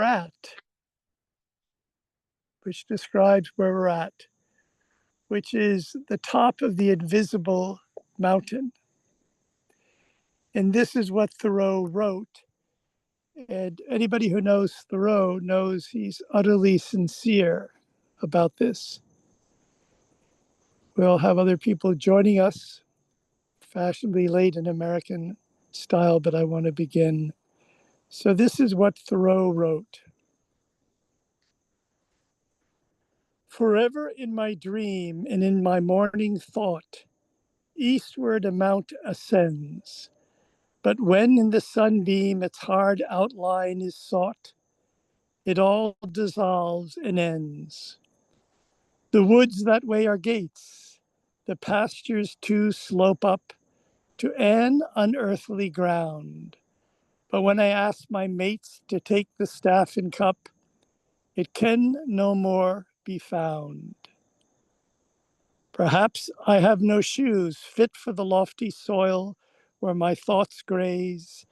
at, which describes where we're at, which is the top of the invisible mountain. And this is what Thoreau wrote. And anybody who knows Thoreau knows he's utterly sincere about this. We'll have other people joining us, fashionably late in American style, but I want to begin. So this is what Thoreau wrote. Forever in my dream and in my morning thought, eastward a mount ascends. But when in the sunbeam its hard outline is sought, it all dissolves and ends. The woods that way are gates, the pastures too slope up to an unearthly ground. But when I ask my mates to take the staff and cup, it can no more be found. Perhaps I have no shoes fit for the lofty soil where my thoughts graze,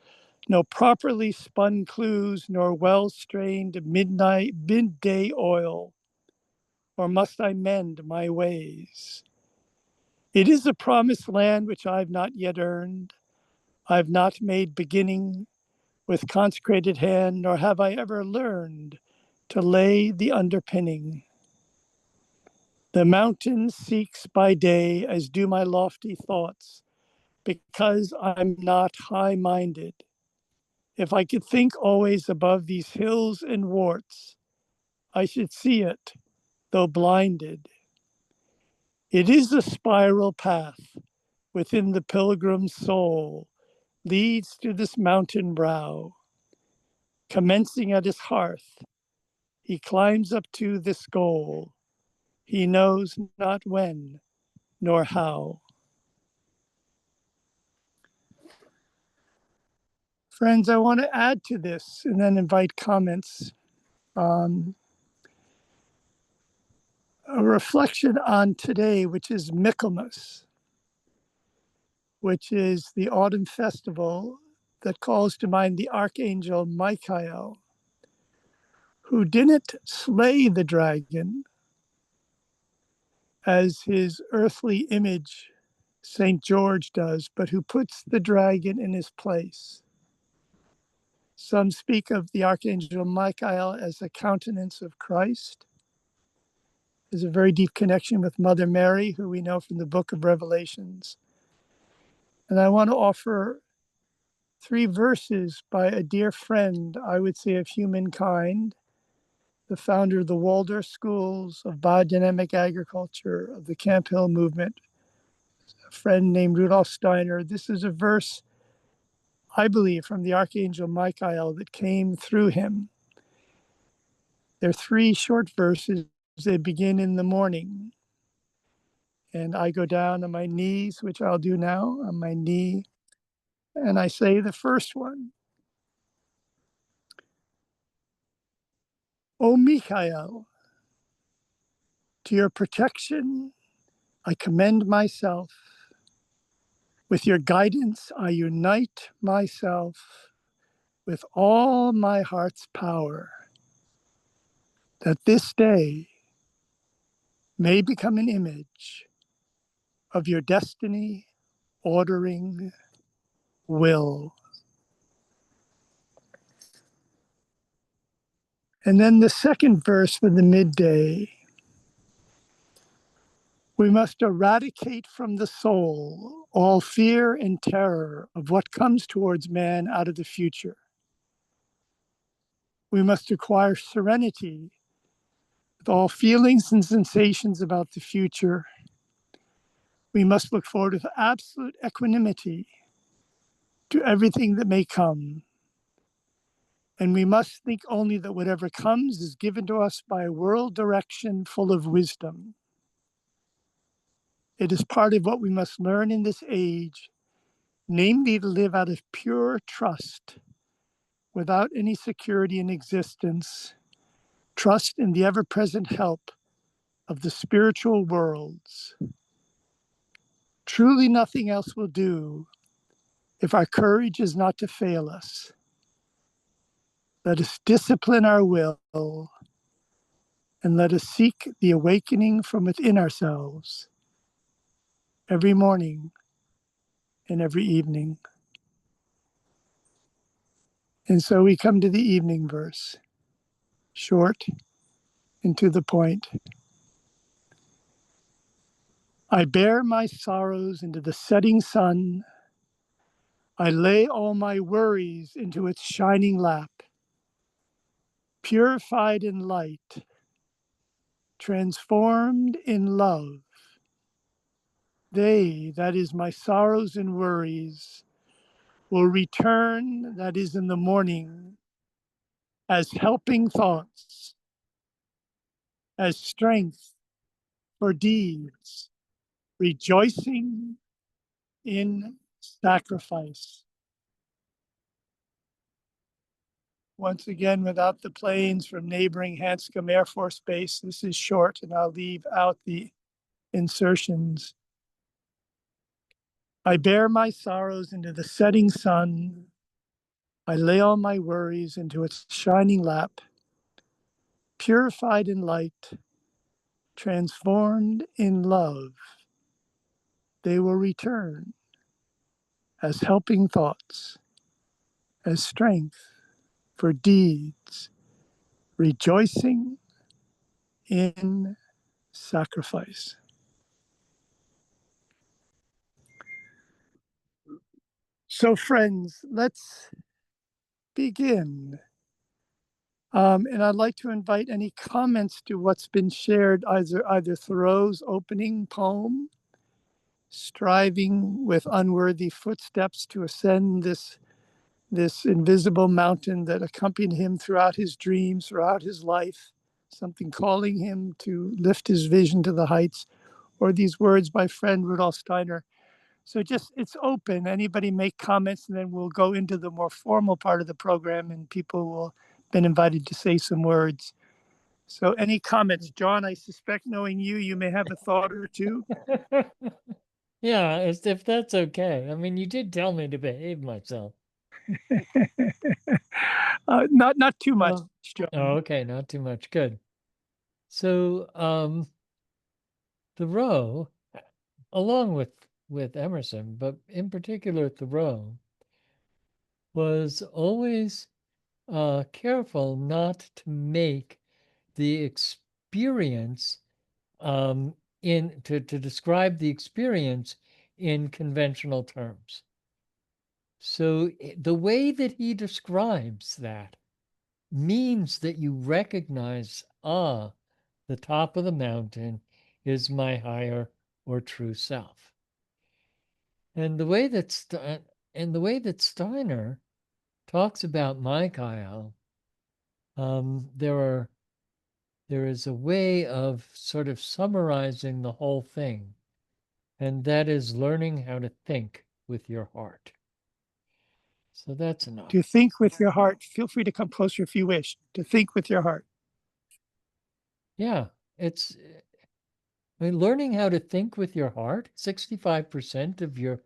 no properly spun clues, nor well-strained midday oil, or must I mend my ways? It is a promised land which I've not yet earned. I've not made beginning with consecrated hand, nor have I ever learned to lay the underpinning. The mountain seeks by day, as do my lofty thoughts, because I'm not high-minded. If I could think always above these hills and warts, I should see it, though blinded. It is a spiral path within the pilgrim's soul, leads to this mountain brow. Commencing at his hearth, he climbs up to this goal. He knows not when nor how. Friends, I want to add to this and then invite comments. A reflection on today, which is Michaelmas, which is the autumn festival that calls to mind the archangel Michael, who didn't slay the dragon as his earthly image, St. George, does, but who puts the dragon in his place. Some speak of the archangel Michael as the countenance of Christ. There's a very deep connection with Mother Mary, who we know from the book of Revelations. And I want to offer 3 verses by a dear friend, I would say, of humankind, the founder of the Waldorf schools, of biodynamic agriculture, of the Camp Hill movement, a friend named Rudolf Steiner. This is a verse, I believe, from the Archangel Michael that came through him. There are 3 short verses. They begin in the morning. And I go down on my knees, which I'll do now, on my knee, and I say the first one. O Michael, to your protection, I commend myself. With your guidance, I unite myself with all my heart's power, that this day may become an image of your destiny, ordering will. And then the second verse for the midday. We must eradicate from the soul all fear and terror of what comes towards man out of the future. We must acquire serenity with all feelings and sensations about the future. We must look forward with absolute equanimity to everything that may come. And we must think only that whatever comes is given to us by a world direction full of wisdom. It is part of what we must learn in this age, namely to live out of pure trust, without any security in existence, trust in the ever-present help of the spiritual worlds. Truly nothing else will do if our courage is not to fail us. Let us discipline our will, and let us seek the awakening from within ourselves every morning and every evening. And so we come to the evening verse, short and to the point. I bear my sorrows into the setting sun. I lay all my worries into its shining lap. Purified in light, transformed in love, they, that is my sorrows and worries, will return, that is in the morning, as helping thoughts, as strength for deeds, rejoicing in sacrifice. Once again, without the planes from neighboring Hanscom Air Force Base, this is short, and I'll leave out the insertions. I bear my sorrows into the setting sun. I lay all my worries into its shining lap. Purified in light, transformed in love, they will return as helping thoughts, as strength for deeds, rejoicing in sacrifice. So, friends, let's begin. And I'd like to invite any comments to what's been shared, either Thoreau's opening poem, striving with unworthy footsteps to ascend this invisible mountain that accompanied him throughout his dreams, throughout his life, something calling him to lift his vision to the heights, or these words by friend Rudolf Steiner. So just, it's open. Anybody make comments, and then we'll go into the more formal part of the program, and people will been invited to say some words. So any comments? John, I suspect knowing you, you may have a thought or two. Yeah, if that's okay. I mean, you did tell me to behave myself. Not too much, John. Oh, okay, not too much. Good. So, Thoreau, along with Emerson, but in particular Thoreau, was always careful not to make the experience to describe the experience in conventional terms. So the way that he describes that means that you recognize, the top of the mountain is my higher or true self. And the way that Steiner talks about Michael, there is a way of sort of summarizing the whole thing, and that is learning how to think with your heart. So that's enough. To think with your heart. Feel free to come closer if you wish. To think with your heart. Yeah, I mean, learning how to think with your heart. 65% of your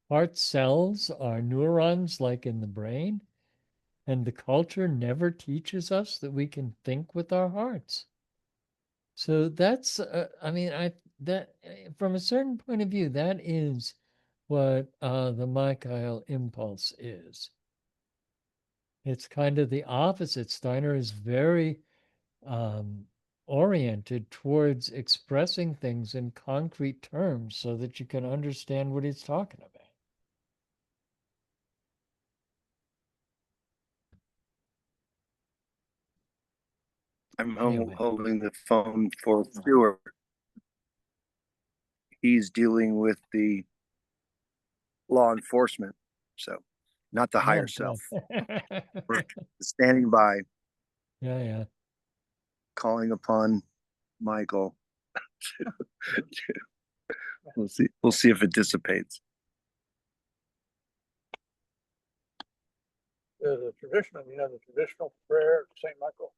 heart cells are neurons like in the brain, and the culture never teaches us that we can think with our hearts. So that's, I mean, that from a certain point of view, that is what the Michael impulse is. It's kind of the opposite. Steiner is very oriented towards expressing things in concrete terms so that you can understand what he's talking about. I'm Anyway. holding the phone for Stuart. He's dealing with the law enforcement, so not the higher self. We're standing by, Yeah. calling upon Michael. We'll see. We'll see if it dissipates. There's a tradition, the traditional prayer of St. Michael.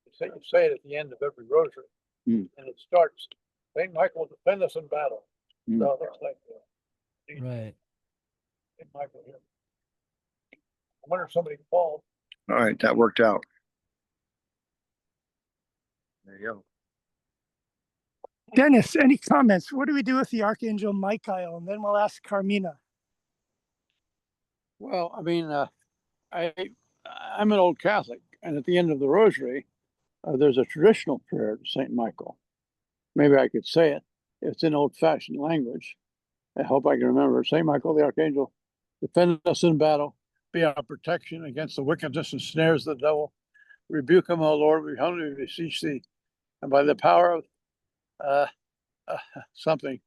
You say it at the end of every rosary, and it starts, St. Michael, defend us in battle. So it's like, Right. St. Michael here. I wonder if somebody called. All right, that worked out. There you go. Dennis, any comments? What do we do with the Archangel Michael? And then we'll ask Carmina. Well, I mean, I'm an old Catholic, and at the end of the Rosary, there's a traditional prayer to Saint Michael. Maybe I could say it. It's in old-fashioned language. I hope I can remember. Saint Michael the Archangel, defend us in battle, be our protection against the wickedness and snares of the devil. Rebuke him, O Lord, we humbly beseech thee. And by the power of something,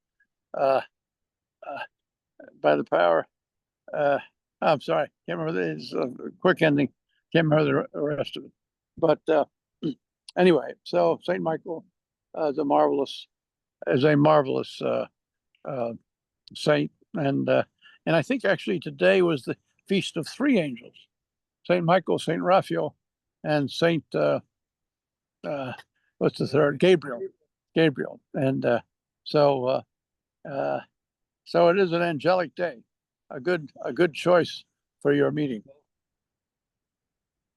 by the power, I'm sorry, can't remember. It's a quick ending. Can't remember the rest of it. But anyway, so Saint Michael is a marvelous saint, and I think actually today was the feast of three angels: Saint Michael, Saint Raphael, and Saint what's the third? Gabriel, and so it is an angelic day. A good choice for your meeting.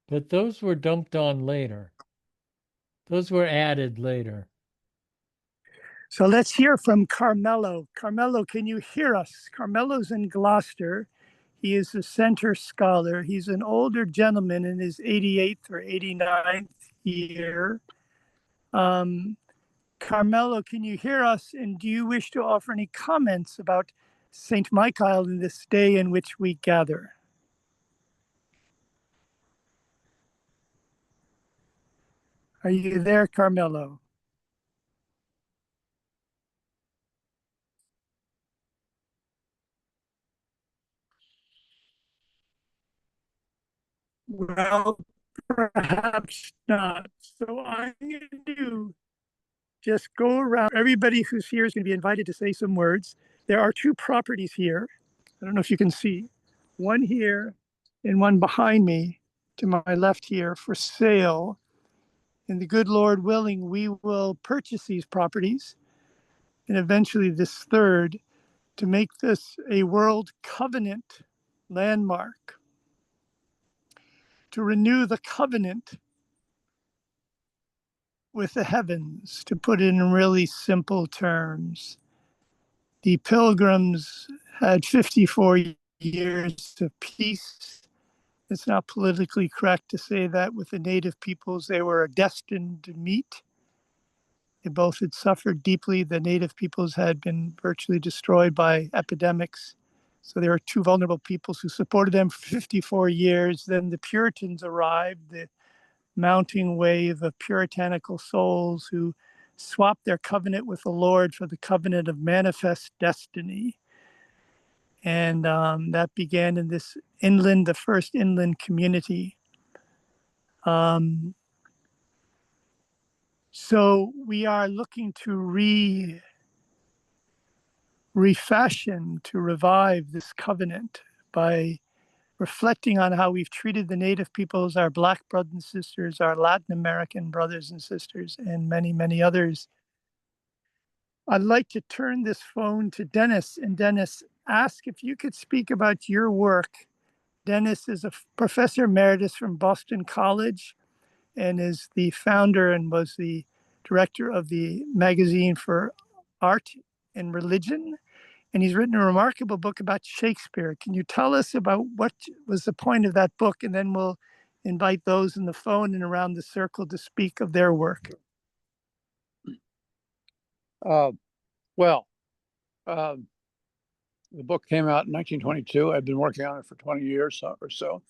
But those were dumped on later. Those were added later. So let's hear from Carmelo. Carmelo, can you hear us? Carmelo's in Gloucester. He is a center scholar. He's an older gentleman in his 88th or 89th year. Carmelo, can you hear us? And do you wish to offer any comments about Saint Michael in this day in which we gather? Are you there, Carmelo? Well, perhaps not. So I'm going to do just go around. Everybody who's here is going to be invited to say some words. There are two properties here. I don't know if you can see. One here and one behind me to my left here for sale. And the good Lord willing, we will purchase these properties and eventually this third to make this a world covenant landmark, to renew the covenant with the heavens, to put it in really simple terms. The Pilgrims had 54 years of peace. It's not politically correct to say that with the native peoples they were destined to meet. They both had suffered deeply. The native peoples had been virtually destroyed by epidemics. So there were two vulnerable peoples who supported them for 54 years. Then the Puritans arrived, the mounting wave of puritanical souls who swapped their covenant with the Lord for the covenant of manifest destiny. And that began in this inland, the first inland community. So we are looking to refashion, to revive this covenant by reflecting on how we've treated the native peoples, our Black brothers and sisters, our Latin American brothers and sisters, and many, many others. I'd like to turn this phone to Dennis, and Dennis, ask if you could speak about your work. Dennis is a professor emeritus from Boston College and is the founder and was the director of the magazine for art and religion. And he's written a remarkable book about Shakespeare. Can you tell us about what was the point of that book? And then we'll invite those in the phone and around the circle to speak of their work. The book came out in 1922. I've been working on it for 20 years or so.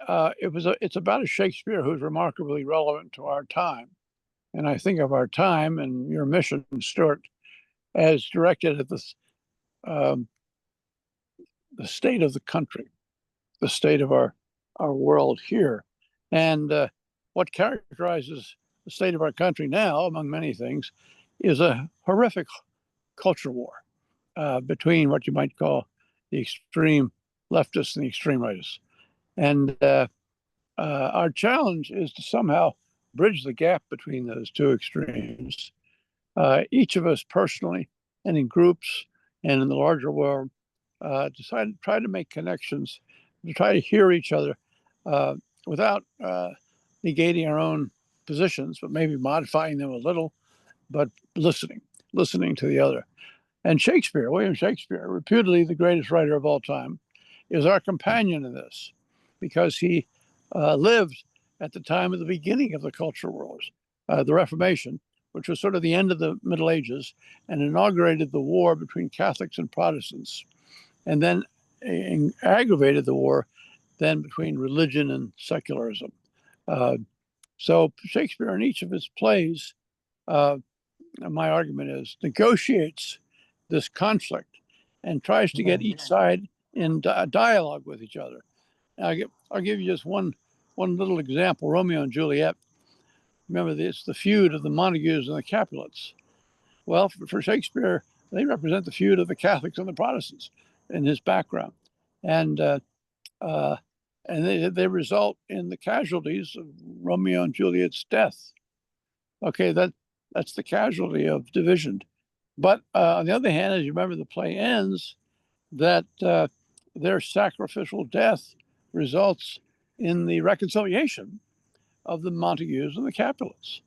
It's about a Shakespeare who's remarkably relevant to our time. And I think of our time and your mission, Stuart, as directed at this, the state of the country, the state of our world here. And what characterizes the state of our country now, among many things, is a horrific culture war between what you might call the extreme leftists and the extreme rightists. And our challenge is to somehow bridge the gap between those two extremes. Each of us personally and in groups and in the larger world try to make connections, to try to hear each other without negating our own positions, but maybe modifying them a little, but listening to the other. And Shakespeare, William Shakespeare, reputedly the greatest writer of all time, is our companion in this, because he lived at the time of the beginning of the cultural wars, the Reformation, which was sort of the end of the Middle Ages, and inaugurated the war between Catholics and Protestants, and then aggravated the war then between religion and secularism. So Shakespeare, in each of his plays, my argument is, negotiates this conflict and tries to get each side in dialogue with each other. I'll give you just one little example. Romeo and Juliet. Remember, it's the feud of the Montagues and the Capulets. Well, for Shakespeare, they represent the feud of the Catholics and the Protestants in his background, and they result in the casualties of Romeo and Juliet's death. Okay, that's the casualty of division. But on the other hand, as you remember, the play ends that their sacrificial death results in the reconciliation of the Montagues and the Capulets,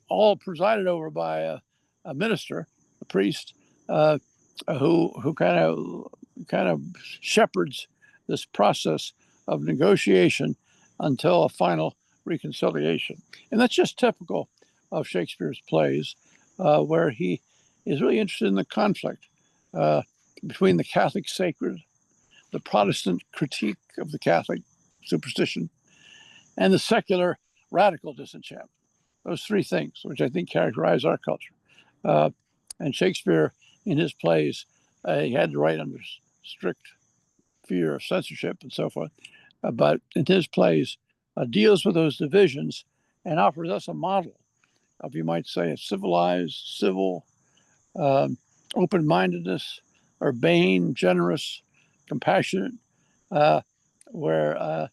all presided over by a minister, a priest, who kind of shepherds this process of negotiation until a final reconciliation. And that's just typical of Shakespeare's plays, where he is really interested in the conflict between the Catholic sacred, the Protestant critique of the Catholic superstition, and the secular radical disenchantment. Those three things, which I think characterize our culture. And Shakespeare, in his plays, he had to write under strict fear of censorship and so forth. But in his plays, deals with those divisions and offers us a model of, you might say, a civilized, civil, open-mindedness, urbane, generous, compassionate, where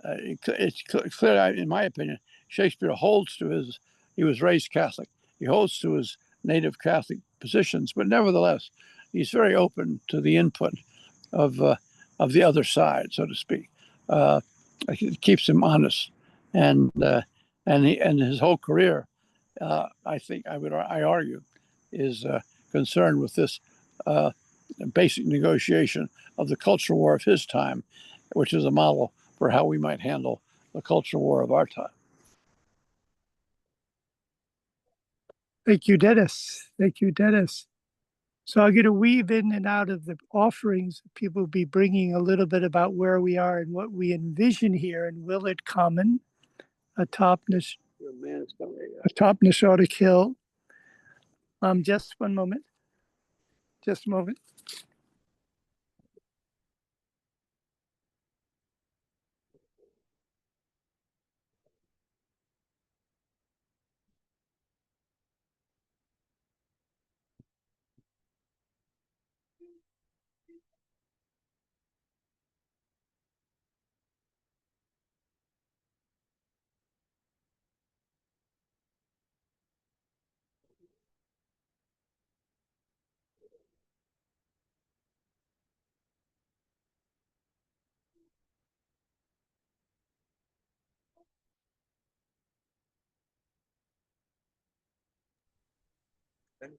it's clear, in my opinion, Shakespeare holds to he was raised Catholic. He holds to his native Catholic positions, but nevertheless, he's very open to the input of the other side, so to speak. It keeps him honest, and his whole career, I think I argue, is concerned with this basic negotiation of the cultural war of his time, which is a model for how we might handle the cultural war of our time. Thank you, Dennis. Thank you, Dennis. So I'm going to weave in and out of the offerings. People will be bringing a little bit about where we are and what we envision here in Willard Common, atop Nishotic Hill. Just one moment. Just a moment.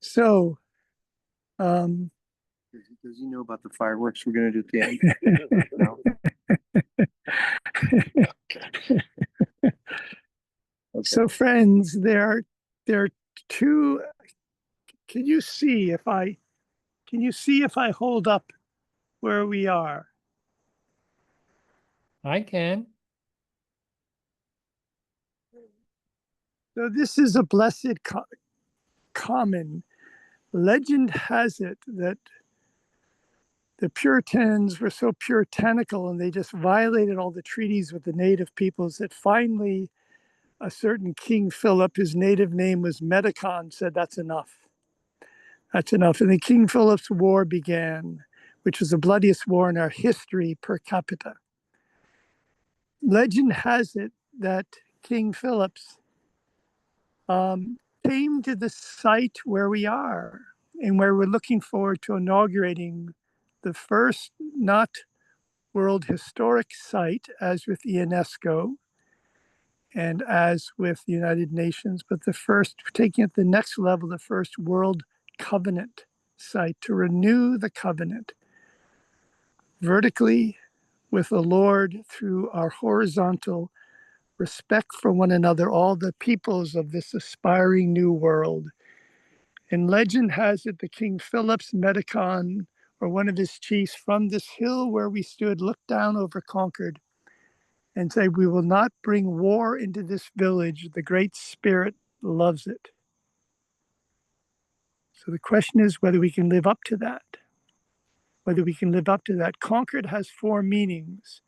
So, does he know about the fireworks we're going to do at the end? No. Okay. So friends, there are two. Can you see if I hold up where we are? I can. So this is a blessed common. Legend has it that the Puritans were so puritanical and they just violated all the treaties with the native peoples that finally a certain King Philip, his native name was Medicon, said that's enough. That's enough. And the King Philip's War began, which was the bloodiest war in our history per capita. Legend has it that King Philip's came to the site where we are and where we're looking forward to inaugurating the first not World Historic Site, as with the UNESCO and as with the United Nations, but the first, taking it to the next level, the first World Covenant Site to renew the covenant vertically with the Lord through our horizontal respect for one another, all the peoples of this aspiring new world. And legend has it the King Philip's Medicon, or one of his chiefs, from this hill where we stood, looked down over Concord and said, "We will not bring war into this village. The Great Spirit loves it." So the question is whether we can live up to that. Whether we can live up to that. Concord has four meanings.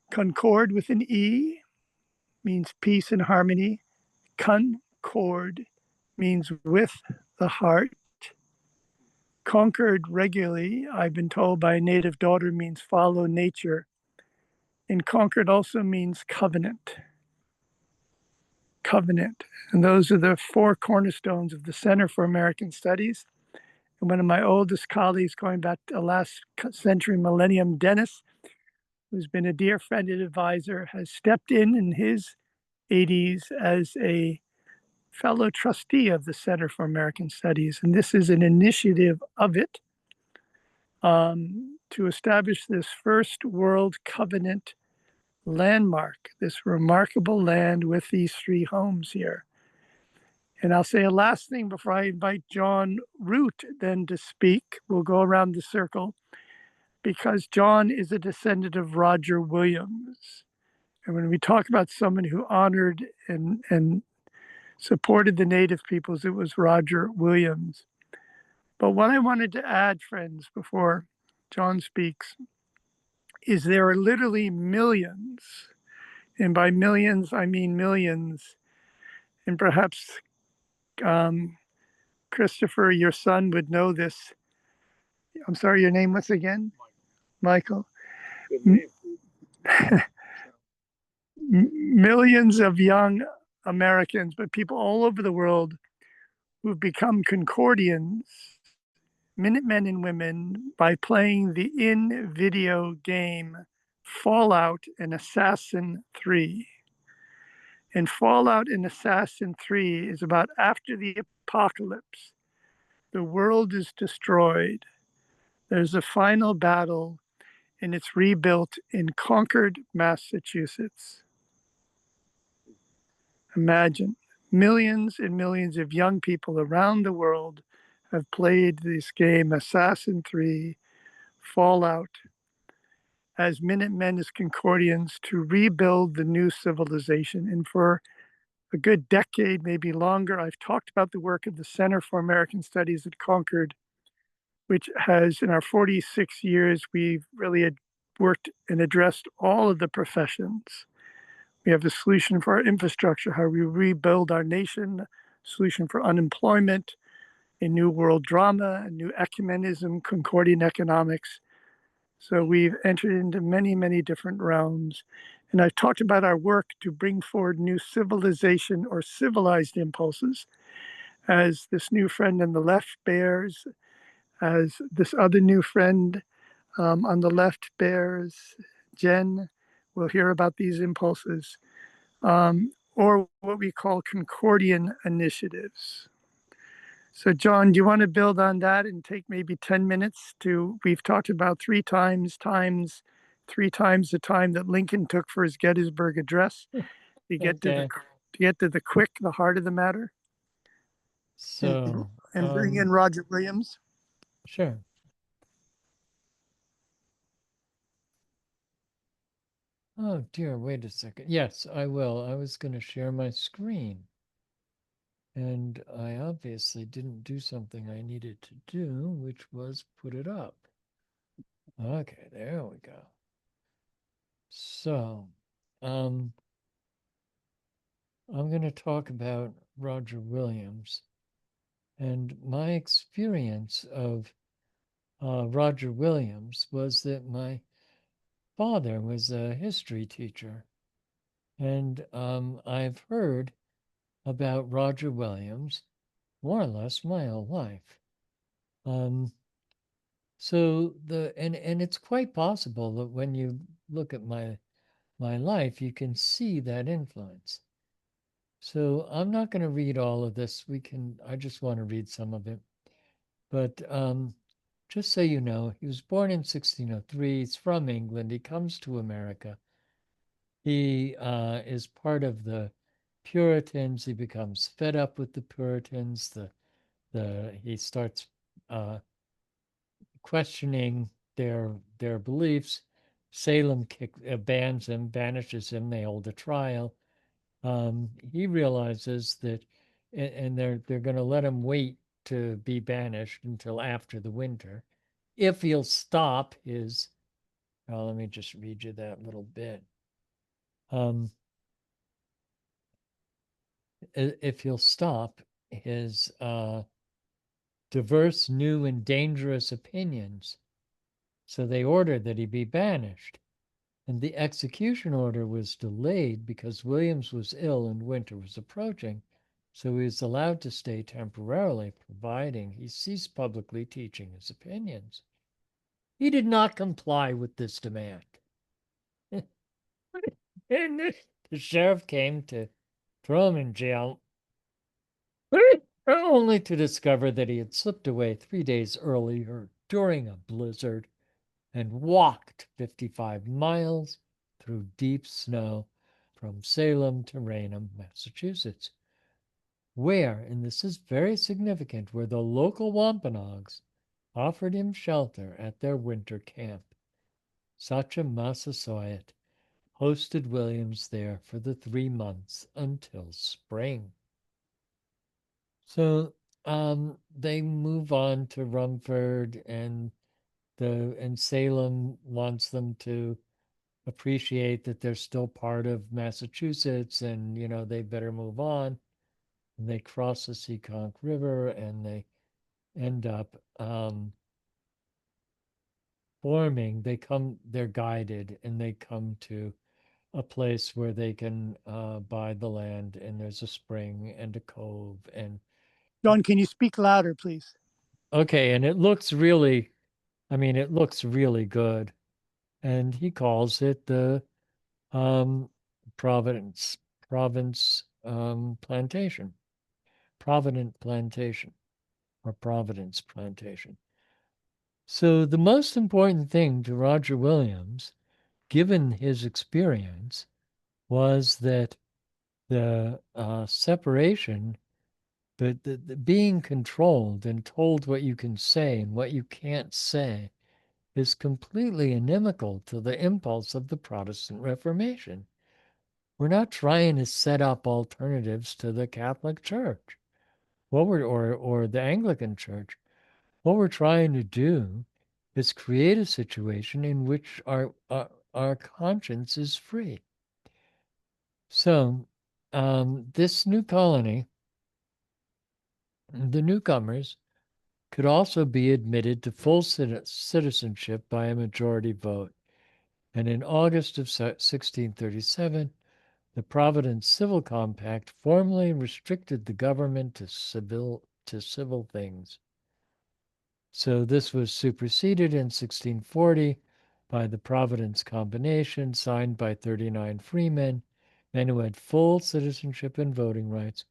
Concord with an E means peace and harmony. Concord means with the heart. Concord regularly, I've been told by a native daughter, means follow nature. And Concord also means covenant. Covenant. And those are the four cornerstones of the Center for American Studies. And one of my oldest colleagues, going back to the last century millennium, Dennis, who's been a dear friend and advisor, has stepped in his 80s as a fellow trustee of the Center for American Studies. And this is an initiative of it to establish this first World Covenant landmark, this remarkable land with these three homes here. And I'll say a last thing before I invite John Root then to speak. We'll go around the circle because John is a descendant of Roger Williams. And when we talk about someone who honored and supported the native peoples, it was Roger Williams. But what I wanted to add, friends, before John speaks, is there are literally millions, and by millions, I mean millions, and perhaps Christopher, your son, would know this. I'm sorry, your name once again? Michael. Good name. Millions of young Americans, but people all over the world who've become Concordians, Minutemen and women, by playing the in-video game Fallout and Assassin 3. And Fallout and Assassin 3 is about after the apocalypse. The world is destroyed. There's a final battle, and it's rebuilt in Concord, Massachusetts. Imagine millions and millions of young people around the world have played this game, Assassin 3, Fallout, as Minutemen, as Concordians, to rebuild the new civilization. And for a good decade, maybe longer, I've talked about the work of the Center for American Studies at Concord, which has, in our 46 years, we've really worked and addressed all of the professions. We have a solution for our infrastructure, how we rebuild our nation, solution for unemployment, a new world drama, a new ecumenism, Concordian economics. So we've entered into many, many different realms. And I've talked about our work to bring forward new civilization or civilized impulses, as this new friend on the left bears, as this other new friend on the left bears, Jen. We'll hear about these impulses, or what we call Concordian initiatives. So, John, do you want to build on that and take maybe 10 minutes to, we've talked about three times the time that Lincoln took for his Gettysburg Address to get Okay. to the quick, the heart of the matter, So, and bring in Roger Williams. sure. Oh dear, wait a second. Yes, I will. I was going to share my screen. And I obviously didn't do something I needed to do, which was put it up. Okay, there we go. So, I'm going to talk about Roger Williams and my experience of Roger Williams was that my father was a history teacher, and I've heard about Roger Williams more or less my whole life. So and it's quite possible that when you look at my life, you can see that influence. So I'm not going to read all of this. I just want to read some of it. But just so you know, he was born in 1603. He's from England. He comes to America. He is part of the Puritans. He becomes fed up with the Puritans. He starts questioning their beliefs. Salem bans him, banishes him. They hold a trial. He realizes that, and they're going to let him wait to be banished until after the winter, if he'll stop his. Well, let me just read you that little bit. If he'll stop his diverse, new, and dangerous opinions. So they ordered that he be banished. And the execution order was delayed because Williams was ill and winter was approaching. So he was allowed to stay temporarily, providing he ceased publicly teaching his opinions. He did not comply with this demand. And the sheriff came to throw him in jail, only to discover that he had slipped away 3 days earlier during a blizzard and walked 55 miles through deep snow from Salem to Raynham, Massachusetts, where, and this is very significant, where the local Wampanoags offered him shelter at their winter camp. Massasoit hosted Williams there for the 3 months until spring. So they move on to Rumford, and Salem wants them to appreciate that they're still part of Massachusetts, and they better move on. And they cross the Seekonk River, and they end up forming. They're guided, and they come to a place where they can buy the land, and there's a spring and a cove. And John, can you speak louder, please? okay, and it looks really good. And he calls it the Providence Plantation, Provident Plantation, or Providence Plantation. So the most important thing to Roger Williams, given his experience, was that the separation, but the being controlled and told what you can say and what you can't say, is completely inimical to the impulse of the Protestant Reformation. We're not trying to set up alternatives to the Catholic Church, or the Anglican Church. What we're trying to do is create a situation in which our conscience is free. So, this new colony, the newcomers, could also be admitted to full citizenship by a majority vote. And in August of 1637, the Providence Civil Compact formally restricted the government to civil things. So this was superseded in 1640 by the Providence Combination, signed by 39 freemen, men who had full citizenship and voting rights.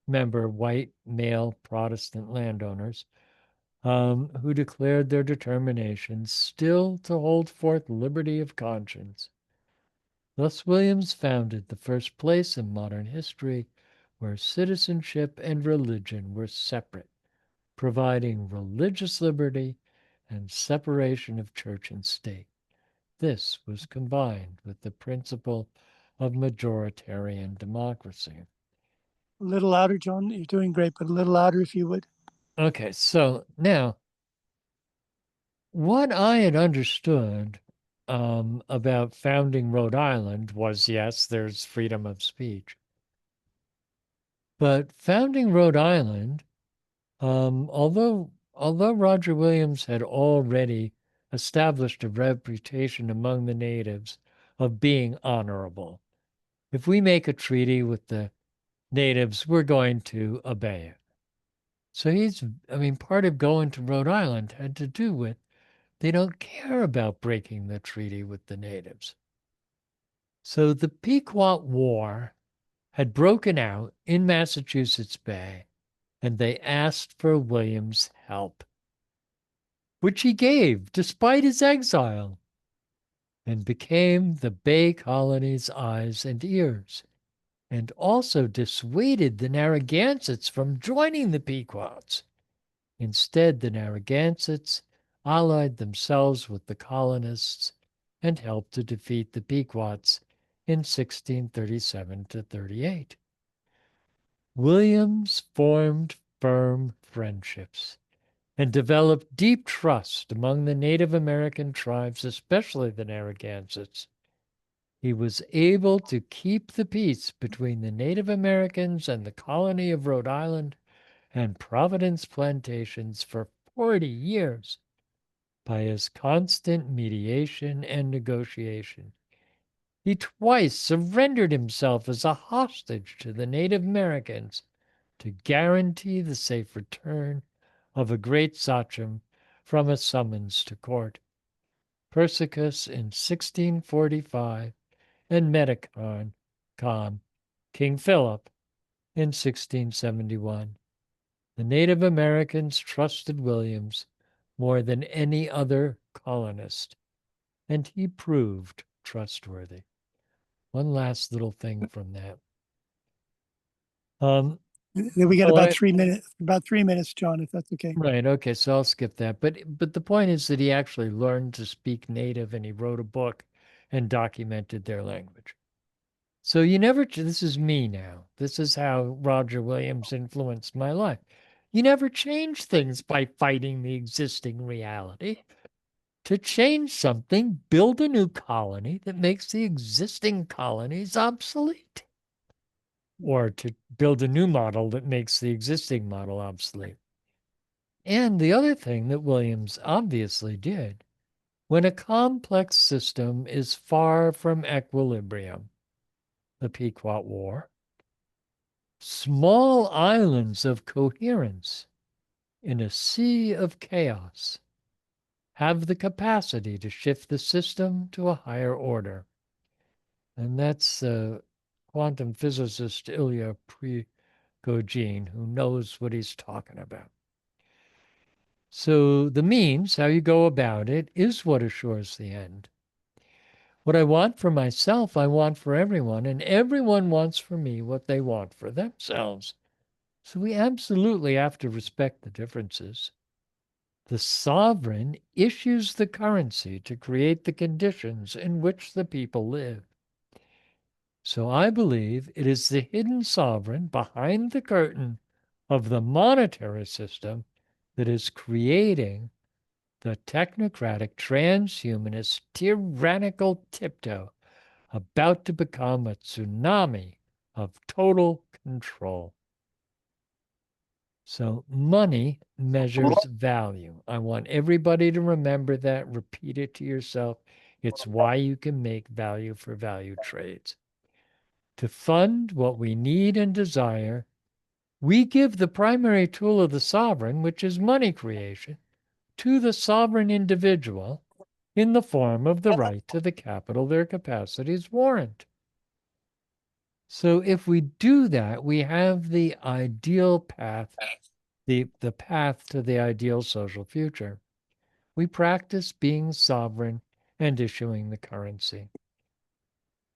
Remember, white male Protestant landowners, who declared their determination still to hold forth liberty of conscience. Thus Williams founded the first place in modern history where citizenship and religion were separate, providing religious liberty and separation of church and state. This was combined with the principle of majoritarian democracy. A little louder, John. You're doing great, but a little louder if you would. Okay, so now, what I had understood about founding Rhode Island was, yes, there's freedom of speech. But founding Rhode Island, although Roger Williams had already established a reputation among the natives of being honorable, if we make a treaty with the natives, we're going to obey it. So part of going to Rhode Island had to do with They don't care about breaking the treaty with the natives. So the Pequot War had broken out in Massachusetts Bay, and they asked for William's help, which he gave despite his exile, and became the Bay Colony's eyes and ears, and also dissuaded the Narragansetts from joining the Pequots. Instead, the Narragansetts allied themselves with the colonists and helped to defeat the Pequots in 1637 to 38. Williams formed firm friendships and developed deep trust among the Native American tribes, especially the Narragansetts. He was able to keep the peace between the Native Americans and the colony of Rhode Island and Providence plantations for 40 years by his constant mediation and negotiation. He twice surrendered himself as a hostage to the Native Americans to guarantee the safe return of a great sachem from a summons to court. Persicus in 1645 and Metacon, King Philip, in 1671. The Native Americans trusted Williams more than any other colonist, and he proved trustworthy. One last little thing from that. Then we got about 3 minutes. About 3 minutes, John, if that's okay. Right. Okay. So I'll skip that. But the point is that he actually learned to speak native, and he wrote a book and documented their language. So you never. This is me now. This is how Roger Williams influenced my life. You never change things by fighting the existing reality. To change something, build a new colony that makes the existing colonies obsolete. Or to build a new model that makes the existing model obsolete. And the other thing that Williams obviously did, when a complex system is far from equilibrium, the Pequot War, small islands of coherence in a sea of chaos have the capacity to shift the system to a higher order. And that's quantum physicist Ilya Prigogine, who knows what he's talking about. So the means, how you go about it, is what assures the end. What I want for myself, I want for everyone, and everyone wants for me what they want for themselves. So we absolutely have to respect the differences. The sovereign issues the currency to create the conditions in which the people live. So I believe it is the hidden sovereign behind the curtain of the monetary system that is creating the technocratic, transhumanist, tyrannical tiptoe about to become a tsunami of total control. So money measures value. I want everybody to remember that. Repeat it to yourself. It's why you can make value for value trades. To fund what we need and desire, we give the primary tool of the sovereign, which is money creation, to the sovereign individual in the form of the right to the capital their capacities warrant. So if we do that, we have the ideal path, the path to the ideal social future. We practice being sovereign and issuing the currency.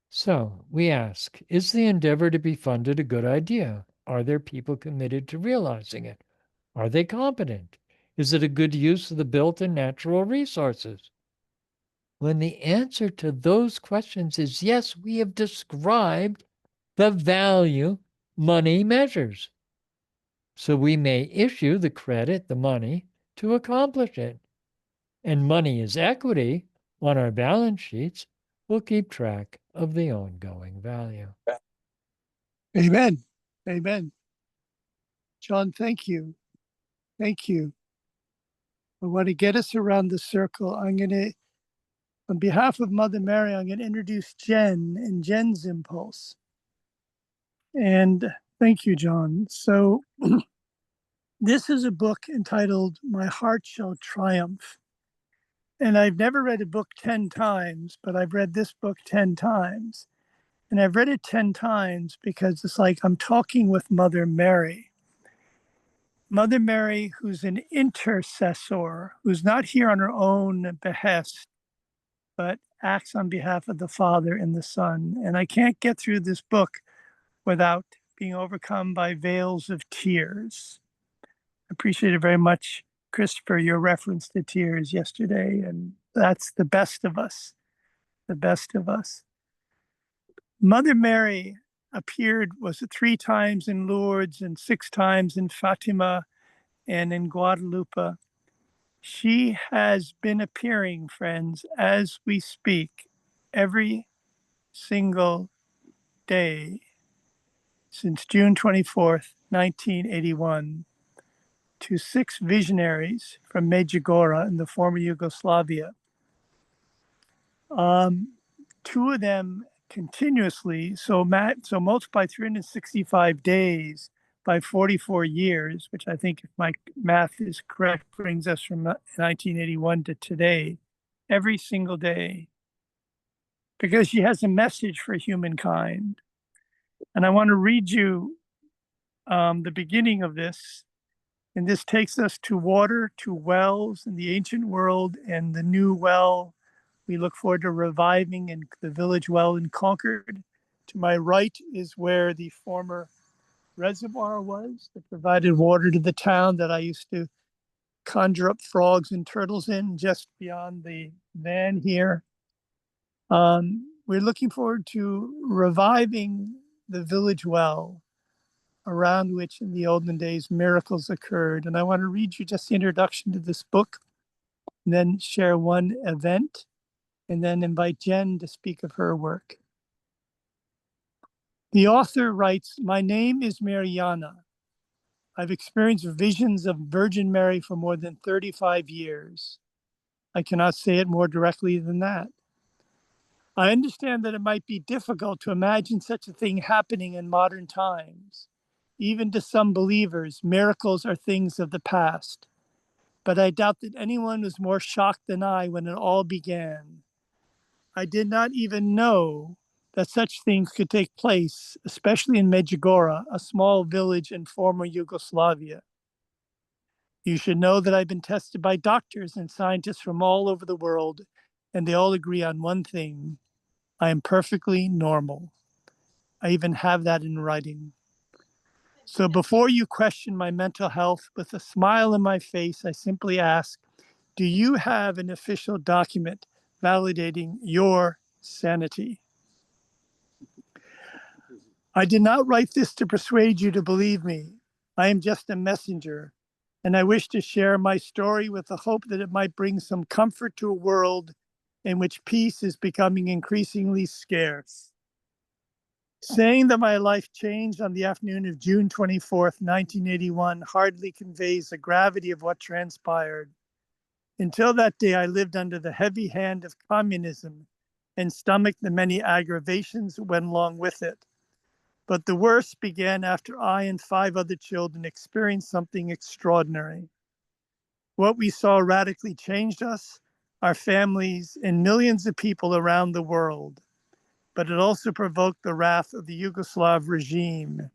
So we ask, is the endeavor to be funded a good idea? Are there people committed to realizing it? Are they competent? Is it a good use of the built-in natural resources? When the answer to those questions is yes, we have described the value money measures. So we may issue the credit, the money, to accomplish it. And money is equity on our balance sheets. We'll keep track of the ongoing value. Amen. Amen. John, thank you. Thank you. I want to get us around the circle. I'm going to, on behalf of Mother Mary, I'm going to introduce Jen and Jen's impulse. And thank you, John. So this is a book entitled My Heart Shall Triumph. And I've never read a book 10 times, but I've read this book 10 times. And I've read it 10 times because it's like I'm talking with Mother Mary. Mother Mary, who's an intercessor, who's not here on her own behest, but acts on behalf of the Father and the Son. And I can't get through this book without being overcome by veils of tears. I appreciate it very much, Christopher, your reference to tears yesterday. And that's the best of us, the best of us. Mother Mary appeared, was it 3 times in Lourdes and 6 times in Fatima and in Guadalupe. She has been appearing, friends, as we speak, every single day since June 24th, 1981, to 6 visionaries from Medjugorje in the former Yugoslavia. 2 of them continuously, so multiply 365 days by 44 years, which I think, if my math is correct, brings us from 1981 to today, every single day, because she has a message for humankind. And I want to read you the beginning of this. And this takes us to water, to wells in the ancient world, and the new well we look forward to reviving in the village well in Concord. To my right is where the former reservoir was that provided water to the town that I used to conjure up frogs and turtles in, just beyond the van here. We're looking forward to reviving the village well, around which in the olden days miracles occurred. And I want to read you just the introduction to this book, and then share one event, and then invite Jen to speak of her work. The author writes, "My name is Mariana. I've experienced visions of Virgin Mary for more than 35 years. I cannot say it more directly than that. I understand that it might be difficult to imagine such a thing happening in modern times. Even to some believers, miracles are things of the past. But I doubt that anyone was more shocked than I when it all began. I did not even know that such things could take place, especially in Medjugorje, a small village in former Yugoslavia. You should know that I've been tested by doctors and scientists from all over the world, and they all agree on one thing: I am perfectly normal. I even have that in writing. So before you question my mental health, with a smile on my face, I simply ask, do you have an official document validating your sanity? I did not write this to persuade you to believe me. I am just a messenger, and I wish to share my story with the hope that it might bring some comfort to a world in which peace is becoming increasingly scarce. Saying that my life changed on the afternoon of June 24th, 1981 hardly conveys the gravity of what transpired. Until that day, I lived under the heavy hand of communism and stomached the many aggravations that went along with it. But the worst began after I and 5 other children experienced something extraordinary. What we saw radically changed us, our families, and millions of people around the world. But it also provoked the wrath of the Yugoslav regime.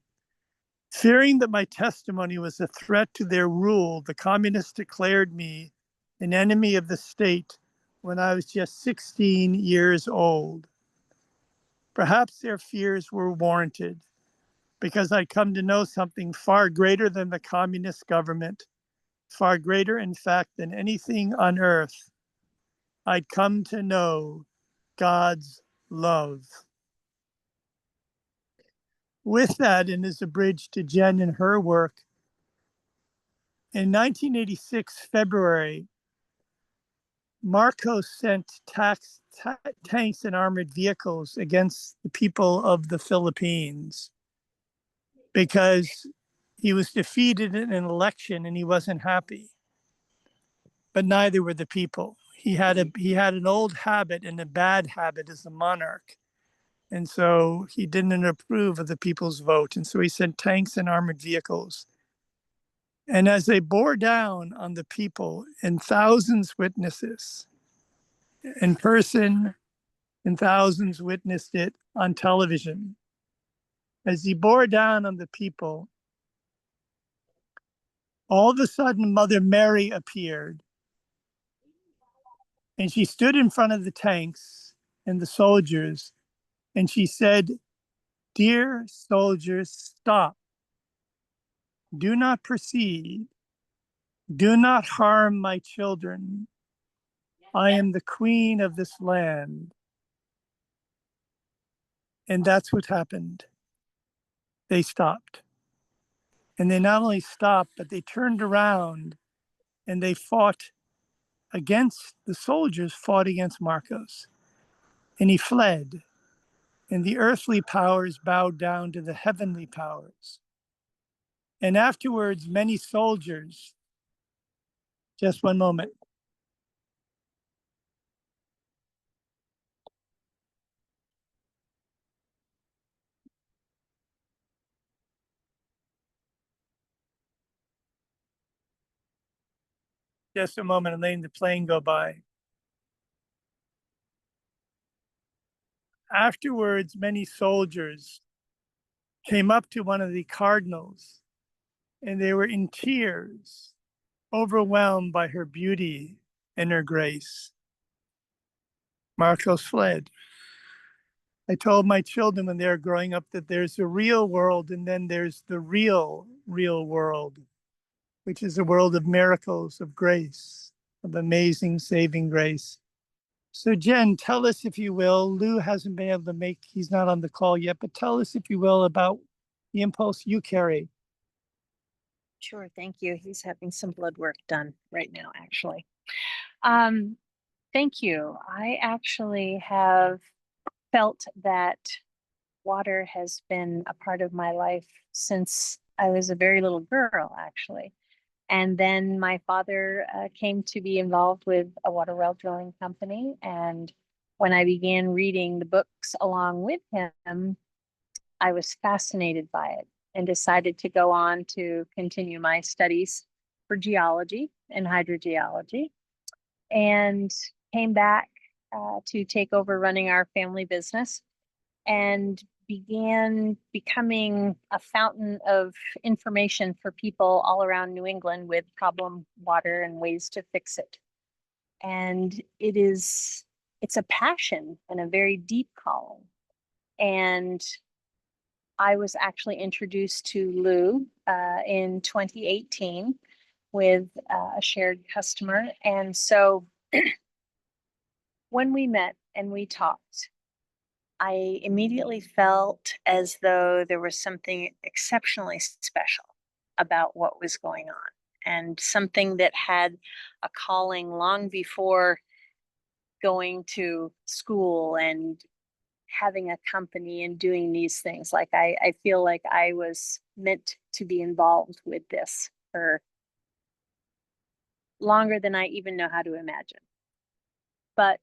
Fearing that my testimony was a threat to their rule, the communists declared me an enemy of the state when I was just 16 years old. Perhaps their fears were warranted, because I'd come to know something far greater than the communist government, far greater, in fact, than anything on earth. I'd come to know God's love. With that, and as a bridge to Jen and her work, in 1986, February, Marcos sent tanks and armored vehicles against the people of the Philippines because he was defeated in an election and he wasn't happy. But neither were the people. He had an old habit and a bad habit as a monarch. And so he didn't approve of the people's vote. And so he sent tanks and armored vehicles. And as they bore down on the people, and thousands witnesses, in person, and thousands witnessed it on television. As he bore down on the people, all of a sudden Mother Mary appeared, and she stood in front of the tanks and the soldiers, and she said, "Dear soldiers, stop. Do not proceed. Do not harm my children. I am the queen of this land." And that's what happened. They stopped. And they not only stopped, but they turned around and they fought against, the soldiers fought against Marcos. And he fled. And the earthly powers bowed down to the heavenly powers. And afterwards, many soldiers, just one moment. Just a moment, I'm letting the plane go by. Afterwards, many soldiers came up to one of the cardinals and they were in tears, overwhelmed by her beauty and her grace. Marcos fled. I told my children when they were growing up that there's a real world and then there's the real world, which is a world of miracles, of grace, of amazing saving grace. So Jen, tell us, if you will, Lou hasn't been able to make, he's not on the call yet, but tell us, if you will, about the impulse you carry. Sure, thank you. He's having some blood work done right now, actually. Thank you. I actually have felt that water has been a part of my life since I was a very little girl, actually. And then my father came to be involved with a water well drilling company. And when I began reading the books along with him, I was fascinated by it and decided to go on to continue my studies for geology and hydrogeology, and came back to take over running our family business and began becoming a fountain of information for people all around New England with problem water and ways to fix it. And it's a passion and a very deep calling. And I was actually introduced to Lou in 2018 with a shared customer. And so when we met and we talked, I immediately felt as though there was something exceptionally special about what was going on, and something that had a calling long before going to school and having a company and doing these things. Like I feel like I was meant to be involved with this for longer than I even know how to imagine. But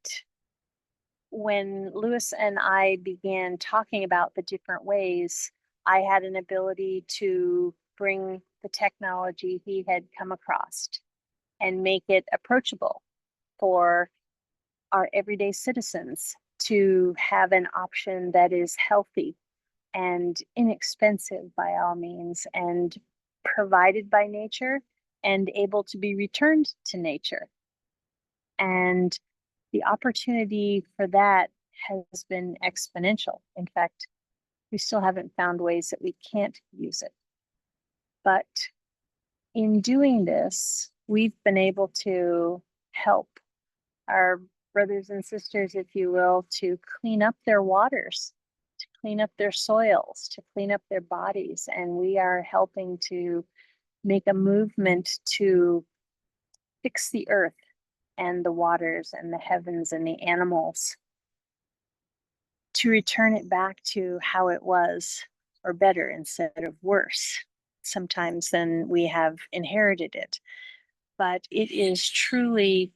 when Lewis and I began talking about the different ways, I had an ability to bring the technology he had come across and make it approachable for our everyday citizens to have an option that is healthy and inexpensive by all means, and provided by nature and able to be returned to nature. And the opportunity for that has been exponential. In fact, we still haven't found ways that we can't use it. But in doing this, we've been able to help our brothers and sisters, if you will, to clean up their waters, to clean up their soils, to clean up their bodies. And we are helping to make a movement to fix the earth and the waters and the heavens and the animals, to return it back to how it was, or better instead of worse, sometimes than we have inherited it. But it is truly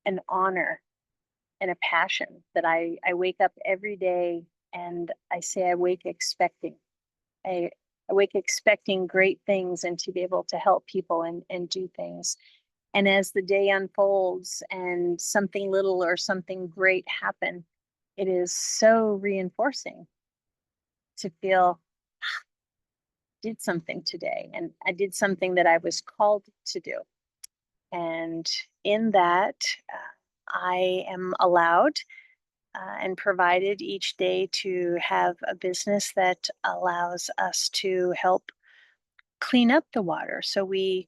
an honor and a passion that I wake up every day and I say I wake expecting. I wake expecting great things and to be able to help people and do things. And as the day unfolds and something little or something great happen, it is so reinforcing to feel did something today, and I did something that I was called to do. And in that, I am allowed and provided each day to have a business that allows us to help clean up the water. So we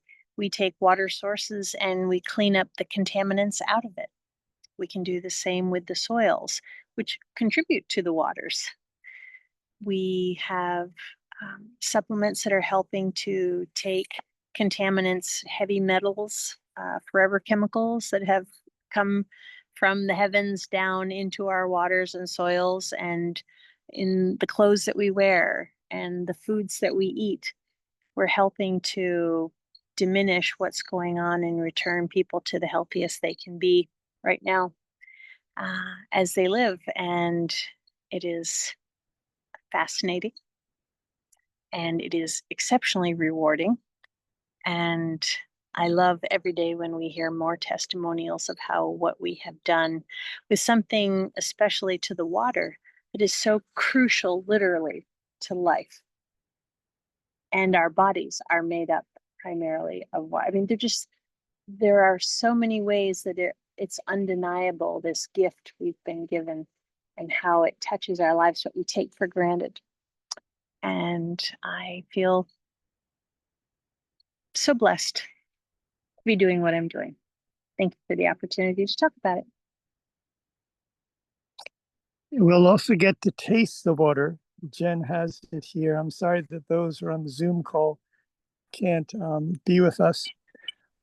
take water sources and we clean up the contaminants out of it. We can do the same with the soils, which contribute to the waters. We have supplements that are helping to take contaminants, heavy metals, forever chemicals that have come from the heavens down into our waters and soils and in the clothes that we wear and the foods that we eat. We're helping to diminish what's going on and return people to the healthiest they can be right now as they live. And it is fascinating. And it is exceptionally rewarding. And I love every day when we hear more testimonials of how what we have done with something, especially to the water, that is so crucial, literally, to life. And our bodies are made up primarily of water. I mean, there are so many ways that it's undeniable, this gift we've been given and how it touches our lives, what we take for granted. And I feel so blessed to be doing what I'm doing. Thank you for the opportunity to talk about it. We'll also get to taste the water. Jen has it here. I'm sorry that those who are on the Zoom call can't be with us.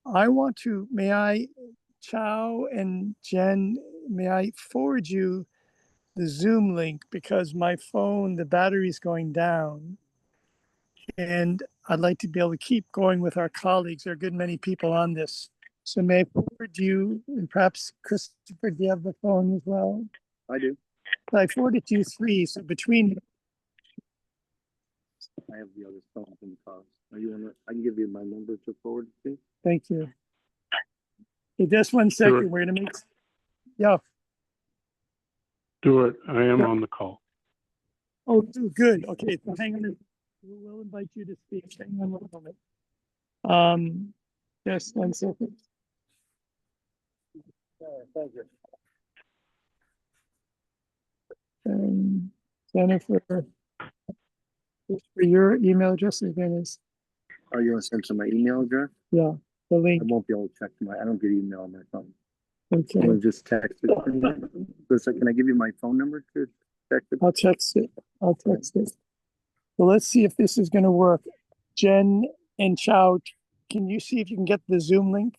May I, Chow and Jen, may I forward you the Zoom link because my phone, the battery's going down. And I'd like to be able to keep going with our colleagues. There are a good many people on this. So may I forward you, and perhaps Christopher, do you have the phone as well? I do. I forwarded you 3, so between... I have the other phone in the car. I can give you my number to forward to. Thank you. Okay, just 1 second, Sure. we're gonna make... Yeah. Do it. I am on the call. Oh, good. Okay, so hang on. We'll invite you to speak. Hang on 1 moment. Just 1 second. Thank you. Jennifer, for your email address again is, Are you going to send to my email address? yeah, the I link. won't be able to check I don't get email on my phone. Okay, I'm going to just text it. So can I give you my phone number to text it? I'll text it. So let's see if this is gonna work. Jen and Chow, can you see if you can get the Zoom link?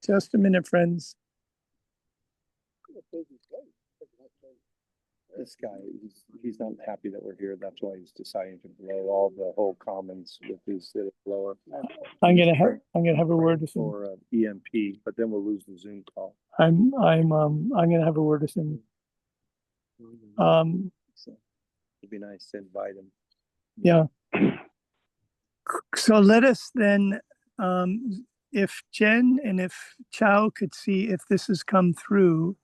Just a minute, friends. This guy, he's not happy that we're here. That's why he's deciding to blow all the whole commons with his blower. I'm gonna have a word with him. For EMP, but then we'll lose the Zoom call. I'm gonna have a word with him. So it'd be nice to invite him. Yeah. So let us then, if Jen and if Chow could see if this has come through,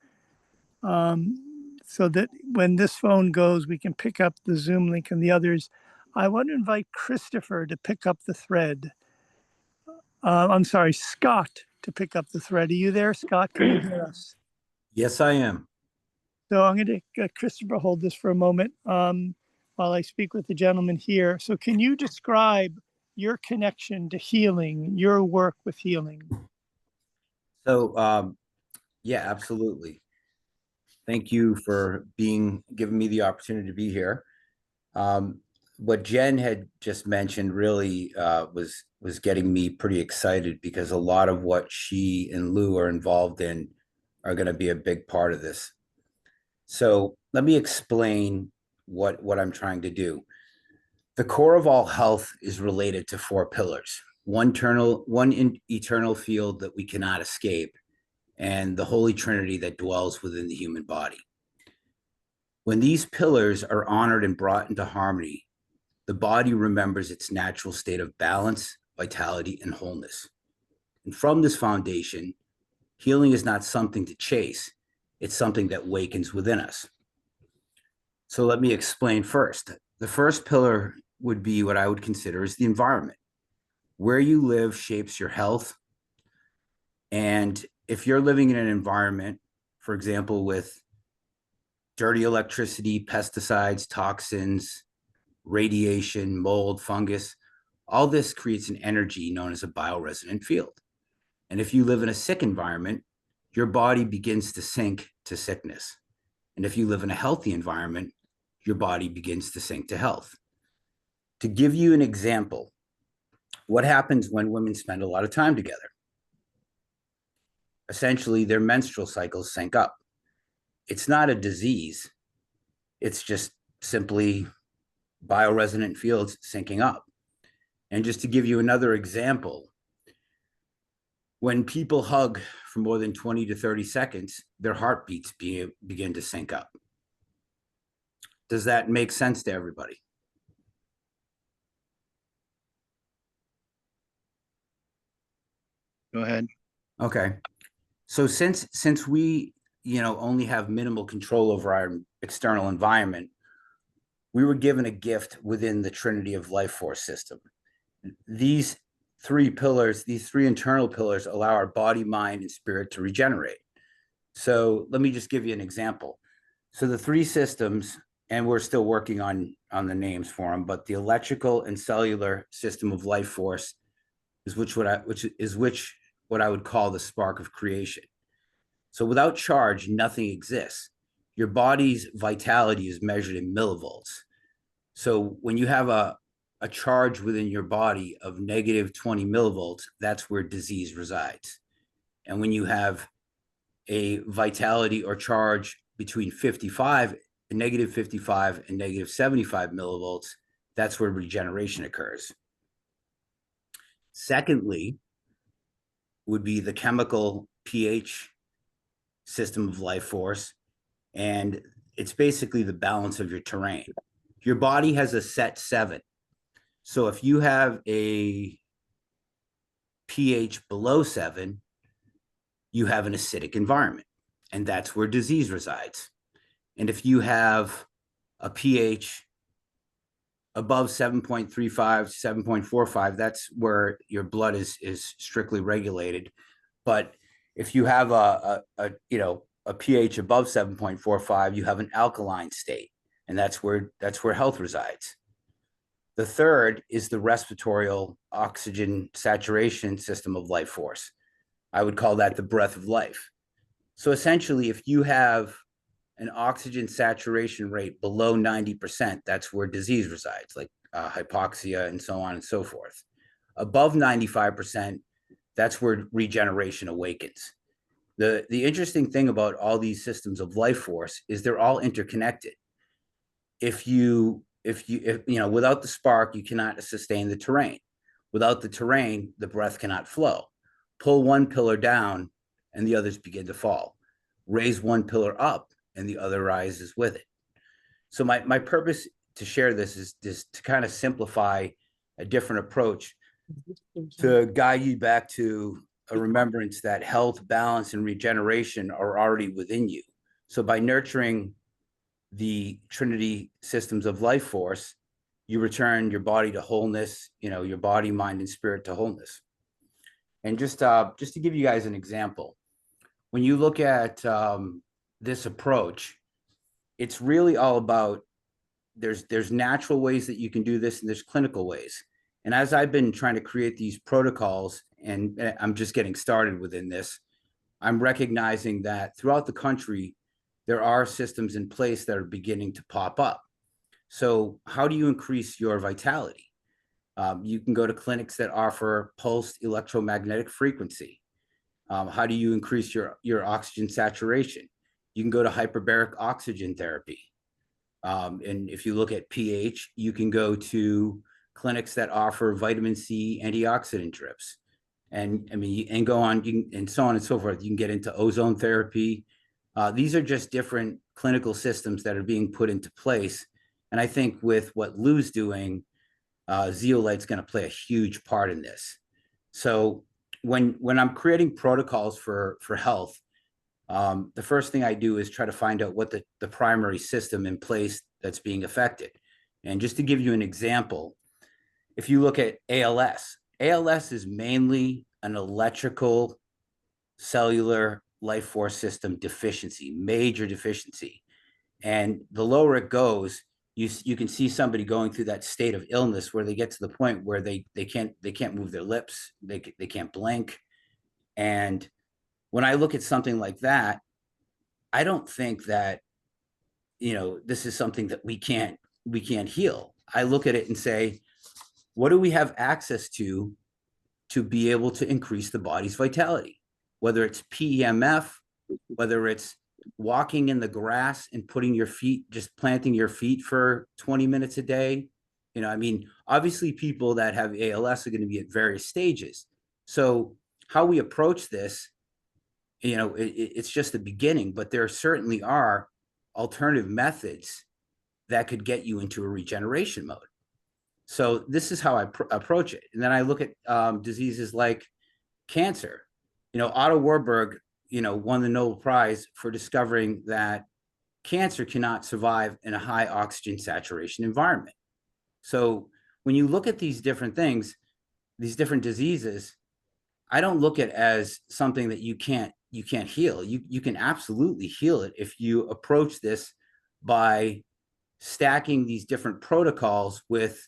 so that when this phone goes, we can pick up the Zoom link and the others. I want to invite Christopher to pick up the thread. I'm sorry, Scott to pick up the thread. Are you there, Scott? Can you hear us? Yes, I am. So I'm going to Christopher hold this for a moment while I speak with the gentleman here. So can you describe your connection to healing, your work with healing? So, yeah, absolutely. Thank you for giving me the opportunity to be here. What Jen had just mentioned really was getting me pretty excited because a lot of what she and Lou are involved in are going to be a big part of this. So let me explain what I'm trying to do. The core of all health is related to 4 pillars: one eternal field that we cannot escape, and the Holy Trinity that dwells within the human body. When these pillars are honored and brought into harmony, the body remembers its natural state of balance, vitality, and wholeness. And from this foundation, healing is not something to chase, it's something that wakens within us. So let me explain first. The first pillar would be what I would consider as the environment. Where you live shapes your health. And if you're living in an environment, for example, with dirty electricity, pesticides, toxins, radiation, mold, fungus, all this creates an energy known as a bioresonant field. And if you live in a sick environment, your body begins to sink to sickness. And if you live in a healthy environment, your body begins to sink to health. To give you an example, what happens when women spend a lot of time together? Essentially, their menstrual cycles sync up. It's not a disease. It's just simply bioresonant fields syncing up. And just to give you another example, when people hug for more than 20 to 30 seconds, their heartbeats begin to sync up. Does that make sense to everybody? Go ahead. Okay. So since we, only have minimal control over our external environment, we were given a gift within the Trinity of Life Force system. These three pillars, these three internal pillars, allow our body, mind, and spirit to regenerate. So let me just give you an example. So the three systems, and we're still working on the names for them, but the electrical and cellular system of life force is what I would call the spark of creation. So without charge, nothing exists. Your body's vitality is measured in millivolts. So when you have a charge within your body of negative 20 millivolts, that's where disease resides. And when you have a vitality or charge between negative 55 and negative 75 millivolts, that's where regeneration occurs. Secondly, would be the chemical pH system of life force. And it's basically the balance of your terrain. Your body has a set 7. So if you have a pH below 7, you have an acidic environment, and that's where disease resides. And if you have a pH above 7.35, 7.45, that's where your blood is strictly regulated. But if you have a pH above 7.45, you have an alkaline state, and that's where health resides. The third is the respiratory oxygen saturation system of life force. I would call that the breath of life. So essentially, if you have an oxygen saturation rate below 90%, that's where disease resides, like hypoxia and so on and so forth. Above 95%, that's where regeneration awakens. The interesting thing about all these systems of life force is they're all interconnected. If without the spark, you cannot sustain the terrain. Without the terrain, the breath cannot flow. Pull one pillar down and the others begin to fall. Raise one pillar up and the other rises with it. So my purpose to share this is to kind of simplify a different approach to guide you back to a remembrance that health, balance, and regeneration are already within you. So by nurturing the Trinity systems of life force, you return your body to wholeness, your body, mind, and spirit to wholeness. And just to give you guys an example, when you look at this approach, it's really all about, there's natural ways that you can do this, and there's clinical ways. And as I've been trying to create these protocols, and I'm just getting started within this, I'm recognizing that throughout the country, there are systems in place that are beginning to pop up. So how do you increase your vitality? You can go to clinics that offer pulsed electromagnetic frequency. How do you increase your oxygen saturation? You can go to hyperbaric oxygen therapy. And if you look at pH, you can go to clinics that offer vitamin C antioxidant drips. And go on, and so on and so forth. You can get into ozone therapy. These are just different clinical systems that are being put into place. And I think with what Lou's doing, zeolite's going to play a huge part in this. So when I'm creating protocols for health, the first thing I do is try to find out what the primary system in place that's being affected. And just to give you an example, if you look at ALS is mainly an electrical cellular life force system deficiency, major deficiency. And the lower it goes, you can see somebody going through that state of illness where they get to the point where they can't move their lips, they can't blink. And when I look at something like that, I don't think that, this is something that we can't heal. I look at it and say, what do we have access to be able to increase the body's vitality? Whether it's PEMF, whether it's walking in the grass and planting your feet for 20 minutes a day. Obviously people that have ALS are going to be at various stages. So how we approach this, it's just the beginning, but there certainly are alternative methods that could get you into a regeneration mode. So this is how I approach it. And then I look at diseases like cancer. Otto Warburg, won the Nobel Prize for discovering that cancer cannot survive in a high oxygen saturation environment. So when you look at these different things, these different diseases, I don't look at it as something that you can't heal. You can absolutely heal it if you approach this by stacking these different protocols with,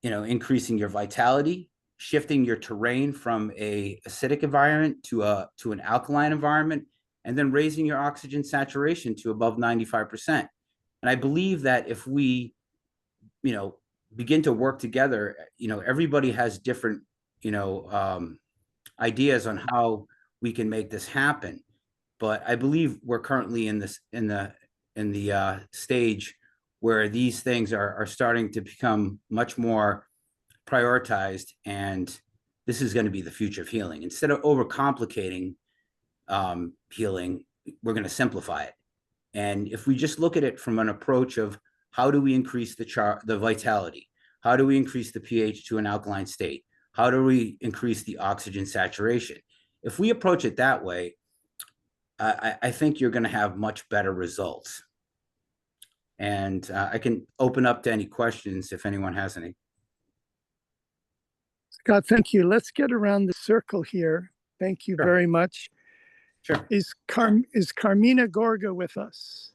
increasing your vitality, shifting your terrain from a acidic environment to an alkaline environment, and then raising your oxygen saturation to above 95%. And I believe that if we, begin to work together, everybody has different, ideas on how we can make this happen. But I believe we're currently in the stage where these things are starting to become much more prioritized, and this is going to be the future of healing. Instead of overcomplicating healing, we're going to simplify it. And if we just look at it from an approach of how do we increase the vitality, how do we increase the pH to an alkaline state, how do we increase the oxygen saturation, if we approach it that way, I think you're going to have much better results. And I can open up to any questions if anyone has any. Scott, thank you. Let's get around the circle here. Thank you very much. Sure. Is Carmina Gorga with us?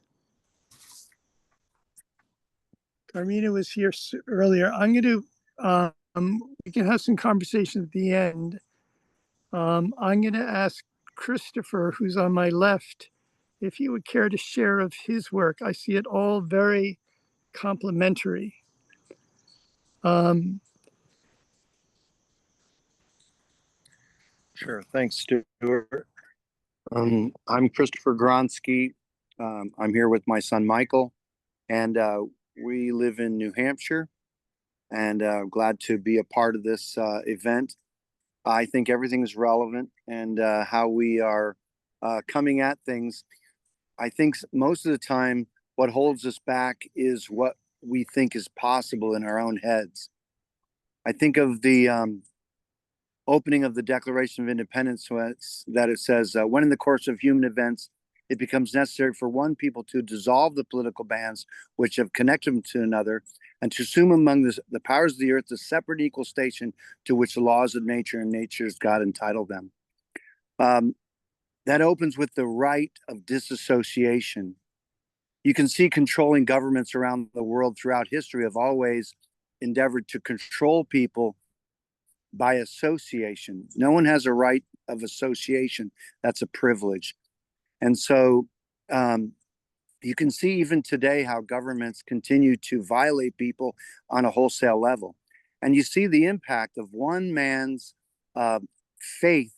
Carmina was here earlier. I'm going to, we can have some conversation at the end. I'm going to ask Christopher, who's on my left, if he would care to share of his work. I see it all very complementary. Sure. Thanks, Stuart. I'm Christopher Gronsky. I'm here with my son, Michael, and we live in New Hampshire, and glad to be a part of this event. I think everything is relevant, and how we are coming at things. I think most of the time what holds us back is what we think is possible in our own heads. I think of the opening of the Declaration of Independence that it says, when in the course of human events, it becomes necessary for one people to dissolve the political bands which have connected them to another, and to assume among the powers of the earth the separate equal station to which the laws of nature and nature's God entitled them. That opens with the right of disassociation. You can see controlling governments around the world throughout history have always endeavored to control people by association. No one has a right of association. That's a privilege. And so you can see even today how governments continue to violate people on a wholesale level. And you see the impact of one man's faith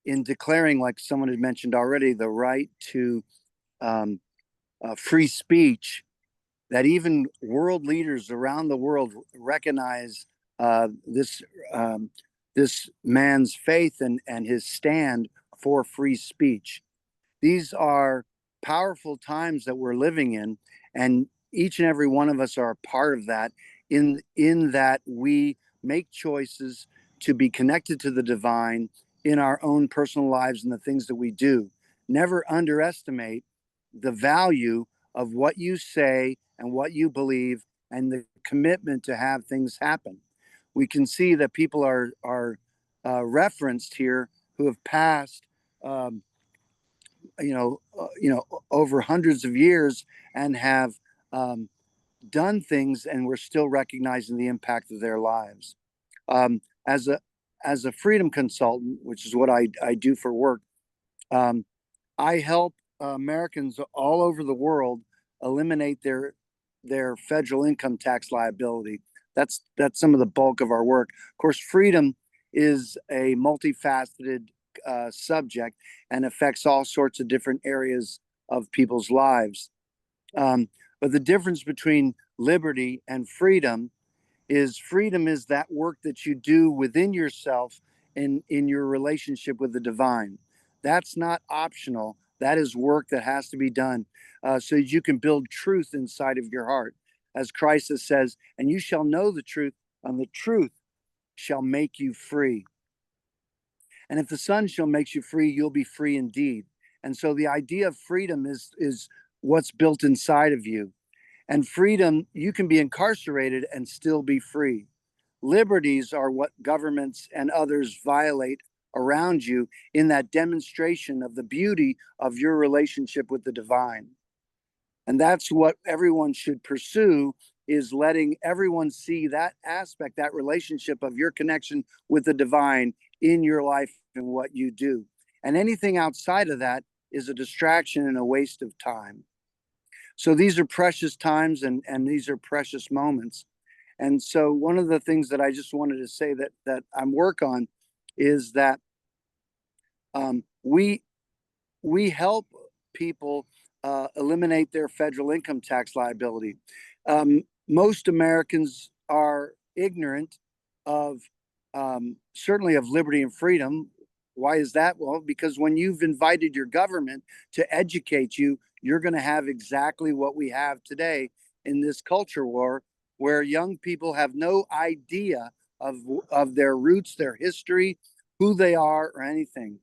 in declaring, like someone had mentioned already, the right to free speech, that even world leaders around the world recognize this man's faith and his stand for free speech. These are powerful times that we're living in, and each and every one of us are a part of that in that we make choices to be connected to the divine in our own personal lives and the things that we do. Never underestimate the value of what you say and what you believe and the commitment to have things happen. We can see that people are referenced here who have passed, over hundreds of years and have done things, and we're still recognizing the impact of their lives. Um, as a freedom consultant, which is what I do for work, I help Americans all over the world eliminate their federal income tax liability. That's some of the bulk of our work. Of course, freedom is a multifaceted subject and affects all sorts of different areas of people's lives. But the difference between liberty and freedom is that work that you do within yourself in your relationship with the divine. That's not optional. That is work that has to be done so that you can build truth inside of your heart. As Christ says, and you shall know the truth, and the truth shall make you free. And if the Son shall make you free, you'll be free indeed. And so the idea of freedom is what's built inside of you. And freedom, you can be incarcerated and still be free. Liberties are what governments and others violate around you in that demonstration of the beauty of your relationship with the divine. And that's what everyone should pursue, is letting everyone see that aspect, that relationship of your connection with the divine in your life and what you do. And anything outside of that is a distraction and a waste of time. So these are precious times and these are precious moments. And so one of the things that I just wanted to say that I'm work on is that we help people eliminate their federal income tax liability. Most Americans are ignorant of certainly of liberty and freedom. Why is that? Well, because when you've invited your government to educate you, you're going to have exactly what we have today in this culture war, where young people have no idea of their roots, their history, who they are, or anything.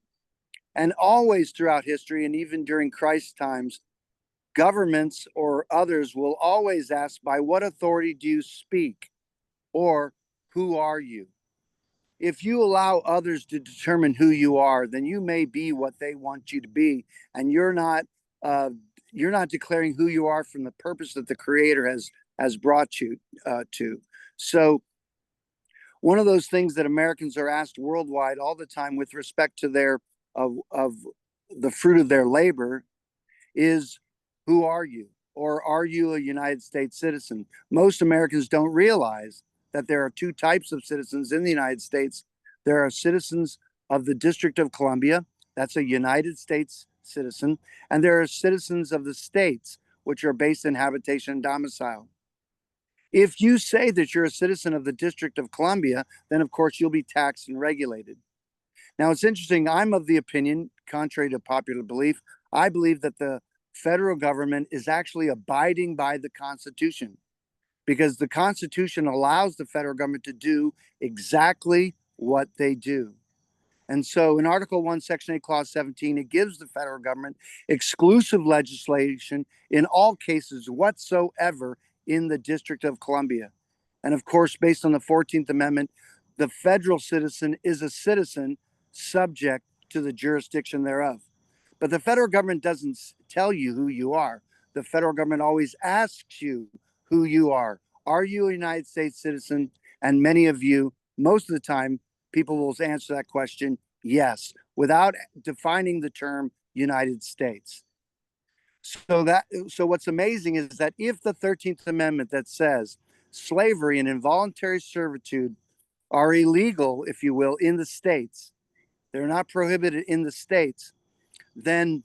And always throughout history, and even during Christ's times, governments or others will always ask, by what authority do you speak? Or who are you? If you allow others to determine who you are, then you may be what they want you to be, and you're not declaring who you are from the purpose that the Creator has brought you to. So one of those things that Americans are asked worldwide all the time with respect to their of the fruit of their labor is, who are you? Or are you a United States citizen? Most Americans don't realize that there are two types of citizens in the United States. There are citizens of the District of Columbia, that's a United States citizen, and there are citizens of the states, which are based in habitation and domicile. If you say that you're a citizen of the District of Columbia, then of course you'll be taxed and regulated. Now, it's interesting. I'm of the opinion, contrary to popular belief, I believe that the federal government is actually abiding by the Constitution, because the Constitution allows the federal government to do exactly what they do. And so in Article 1, Section 8, Clause 17, it gives the federal government exclusive legislation in all cases whatsoever in the District of Columbia. And of course, based on the 14th Amendment, the federal citizen is a citizen subject to the jurisdiction thereof. But the federal government doesn't tell you who you are. The federal government always asks you who you are. Are you a United States citizen? And many of you, most of the time, people will answer that question, yes, without defining the term United States. So what's amazing is that if the 13th Amendment that says slavery and involuntary servitude are illegal, if you will, in the states, they're not prohibited in the states, then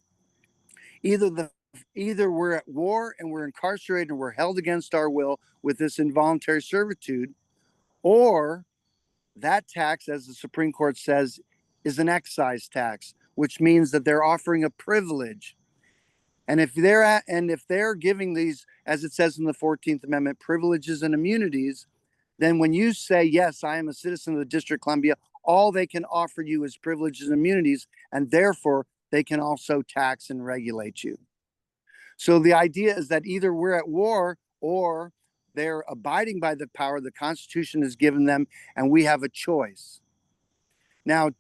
either we're at war and we're incarcerated and we're held against our will with this involuntary servitude, or that tax, as the Supreme Court says, is an excise tax, which means that they're offering a privilege. And if they're giving these, as it says in the 14th Amendment, privileges and immunities, then when you say, yes, I am a citizen of the District of Columbia, all they can offer you is privileges and immunities, and therefore they can also tax and regulate you. So the idea is that either we're at war or they're abiding by the power the Constitution has given them, and we have a choice. Now,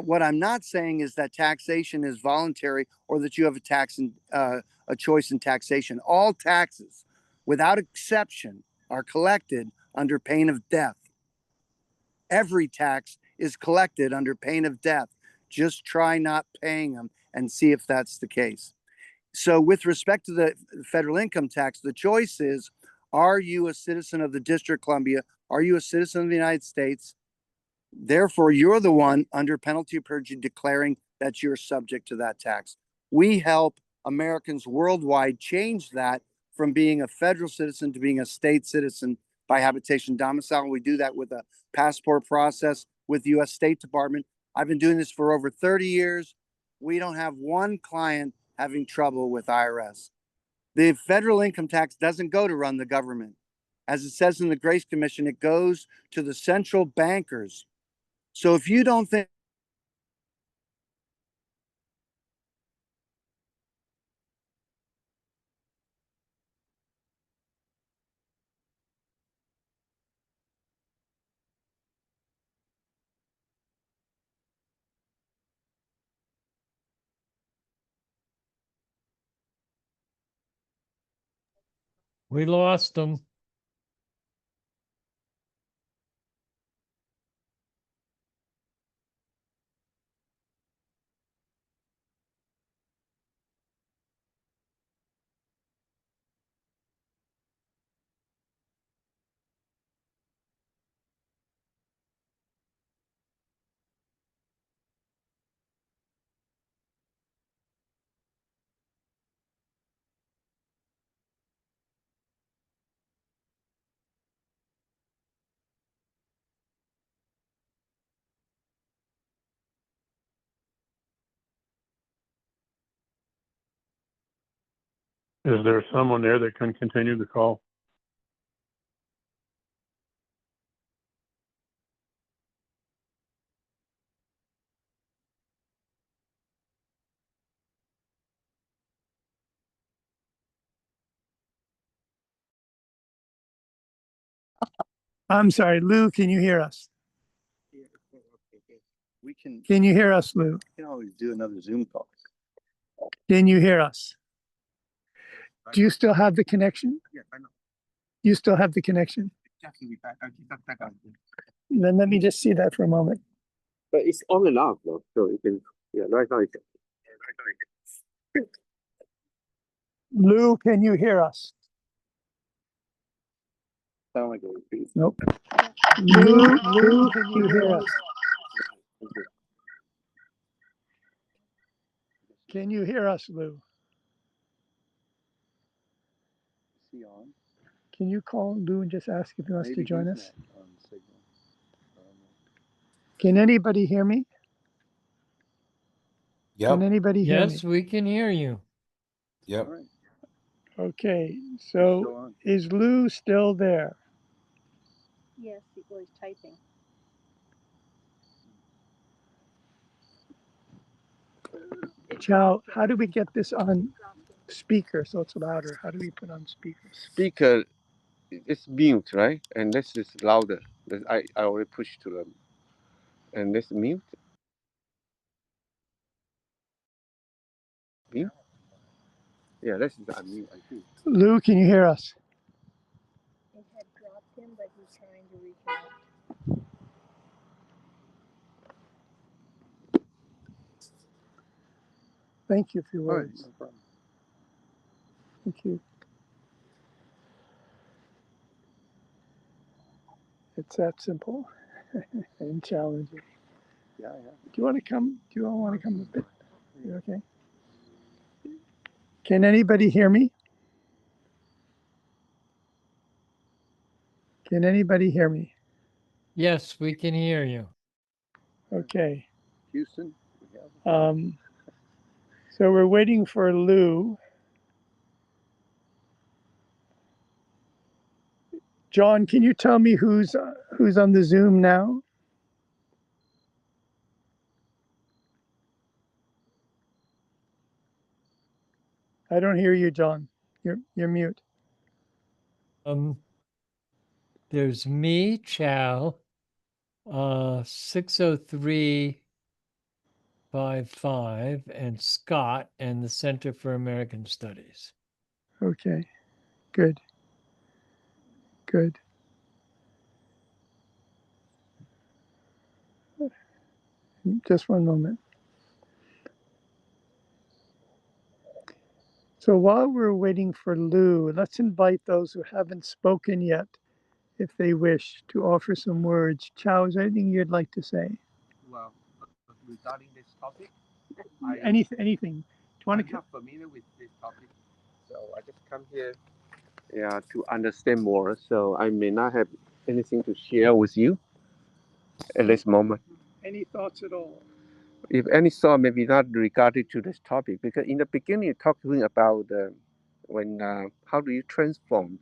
what I'm not saying is that taxation is voluntary or that you have a choice in taxation. All taxes, without exception, are collected under pain of death. Every tax is collected under pain of death. Just try not paying them and see if that's the case. So with respect to the federal income tax, the choice is, are you a citizen of the District of Columbia? Are you a citizen of the United States? Therefore, you're the one under penalty of perjury declaring that you're subject to that tax. We help Americans worldwide change that from being a federal citizen to being a state citizen by habitation domicile. We do that with a passport process with the U.S. State Department. I've been doing this for over 30 years. We don't have one client having trouble with IRS. The federal income tax doesn't go to run the government. As it says in the Grace Commission, it goes to the central bankers. So if you don't think We lost them. Is there someone there that can continue the call? I'm sorry, Lou, can you hear us? we can Can you hear us, Lou? always do another Zoom call. Can you hear us? Do you still have the connection? Yes, I know. You still have the connection? Then let me just see that for a moment. But it's on and off though, so you can, yeah, right now. Lou, can you hear us? Sound like a repeat. Nope. Lou, can you hear us? Can you hear us, Lou? Is he on? Can you call Lou and just ask if he wants to join us? On signal. Can anybody hear me? Can Yep, anybody hear me? Yes, we can hear you. yep. All right. Okay, Still so on. is Lou still there? Yes, he's typing. Chow, how do we get this on speaker so it's louder? How do we put on speaker? Speaker, it's mute, right? And this is louder. I already pushed to them. And this mute. Mute? Yeah, this is unmute, I think. Lou, can you hear us? It had dropped him, but he's trying to reconnect. Thank you for your All right, words. no problem. Thank you. It's that simple and challenging. Yeah. Do you want to come? Do you all want to come a bit? You okay? Can anybody hear me? Can anybody hear me? Yes, we can hear you. Okay. Houston. We have So we're waiting for Lou. John, can you tell me who's on the Zoom now? I don't hear you, John. You're mute. There's me, Chow, 60355, and Scott, and the Center for American Studies. Okay, good. Good. Just one moment. So while we're waiting for Lou, let's invite those who haven't spoken yet, if they wish, to offer some words. Chow, is there anything you'd like to say? Well, regarding this topic, Anything. Do you want I'm not familiar with this topic, so I just come here, yeah, to understand more. So I may not have anything to share with you at this moment. any thoughts at all? If any thought, maybe not regarding to this topic, because in the beginning, you're talking about how do you transform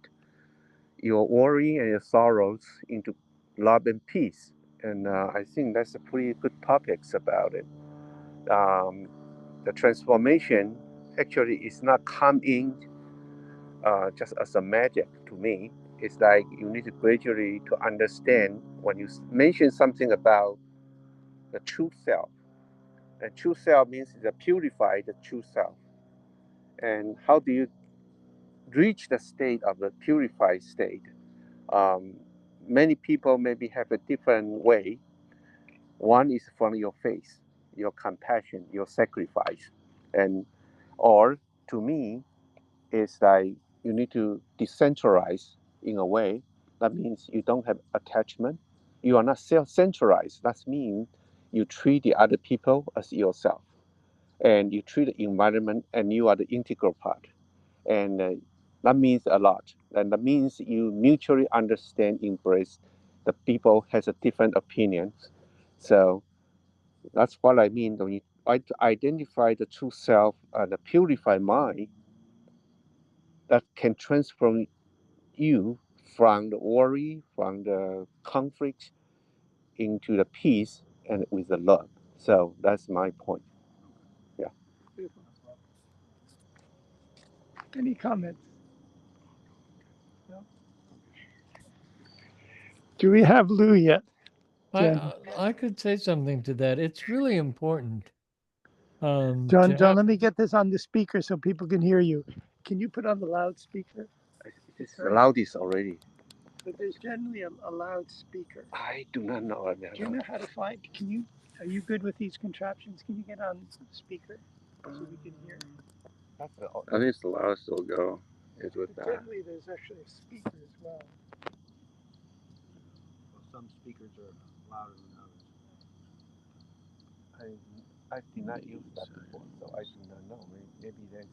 your worry and your sorrows into love and peace, and I think that's a pretty good topics about it. The transformation actually is not coming just as a magic to me. It's like you need to gradually to understand when you mention something about the true self. The true self means it's a purified true self. And how do you reach the state of the purified state? Um, Many people maybe have a different way. One is from your faith, your compassion, your sacrifice, and or to me, it's like you need to decentralize in a way. That means you don't have attachment. You are not self-centralized. That means you treat the other people as yourself, and you treat the environment, and you are the integral part. And that means a lot. And that means you mutually understand, embrace the people has a different opinions. So that's what I mean when you identify the true self and the purified mind that can transform you from the worry, from the conflict into the peace and with the love. So that's my point. Yeah. Any comments? No? Do we have Lou yet? Jen? I could say something to that. It's really important. John, let me get this on the speaker so people can hear you. Can you put on the loudspeaker? It's the loudest already. But there's generally a loudspeaker. I do not know. Do you know how to find? Are you good with these contraptions? Can you get on speaker so we can hear? I think it's the loudest it'll go. Is with that. Generally, there's actually a speaker as well. Some speakers are louder than others. I did not use that before, so I do not know. Maybe that's.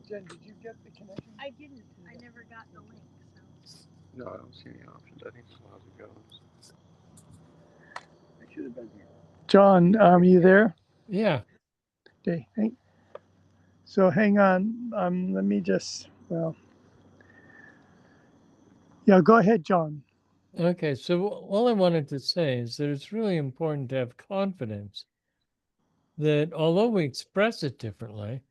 Jen, did you get the connection? I didn't. I never got the link. So. No, I don't see any options. I think it's as it goes. I should have been here. John, you there? Yeah. Okay. So hang on. Let me just. Yeah. Go ahead, John. Okay. So all I wanted to say is that it's really important to have confidence that although we express it differently,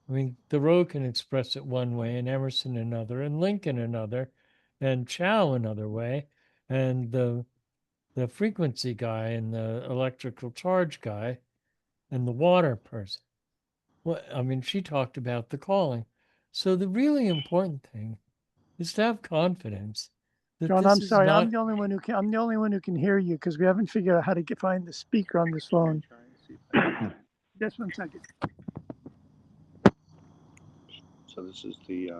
I mean, Thoreau can express it one way, and Emerson another, and Lincoln another, and Chow another way, and the frequency guy and the electrical charge guy and the water person. Well, I mean, she talked about the calling. So the really important thing is to have confidence that John, this I'm is sorry. not. I'm the only one who can hear you because we haven't figured out how to find the speaker on this phone. Just one second. So this is the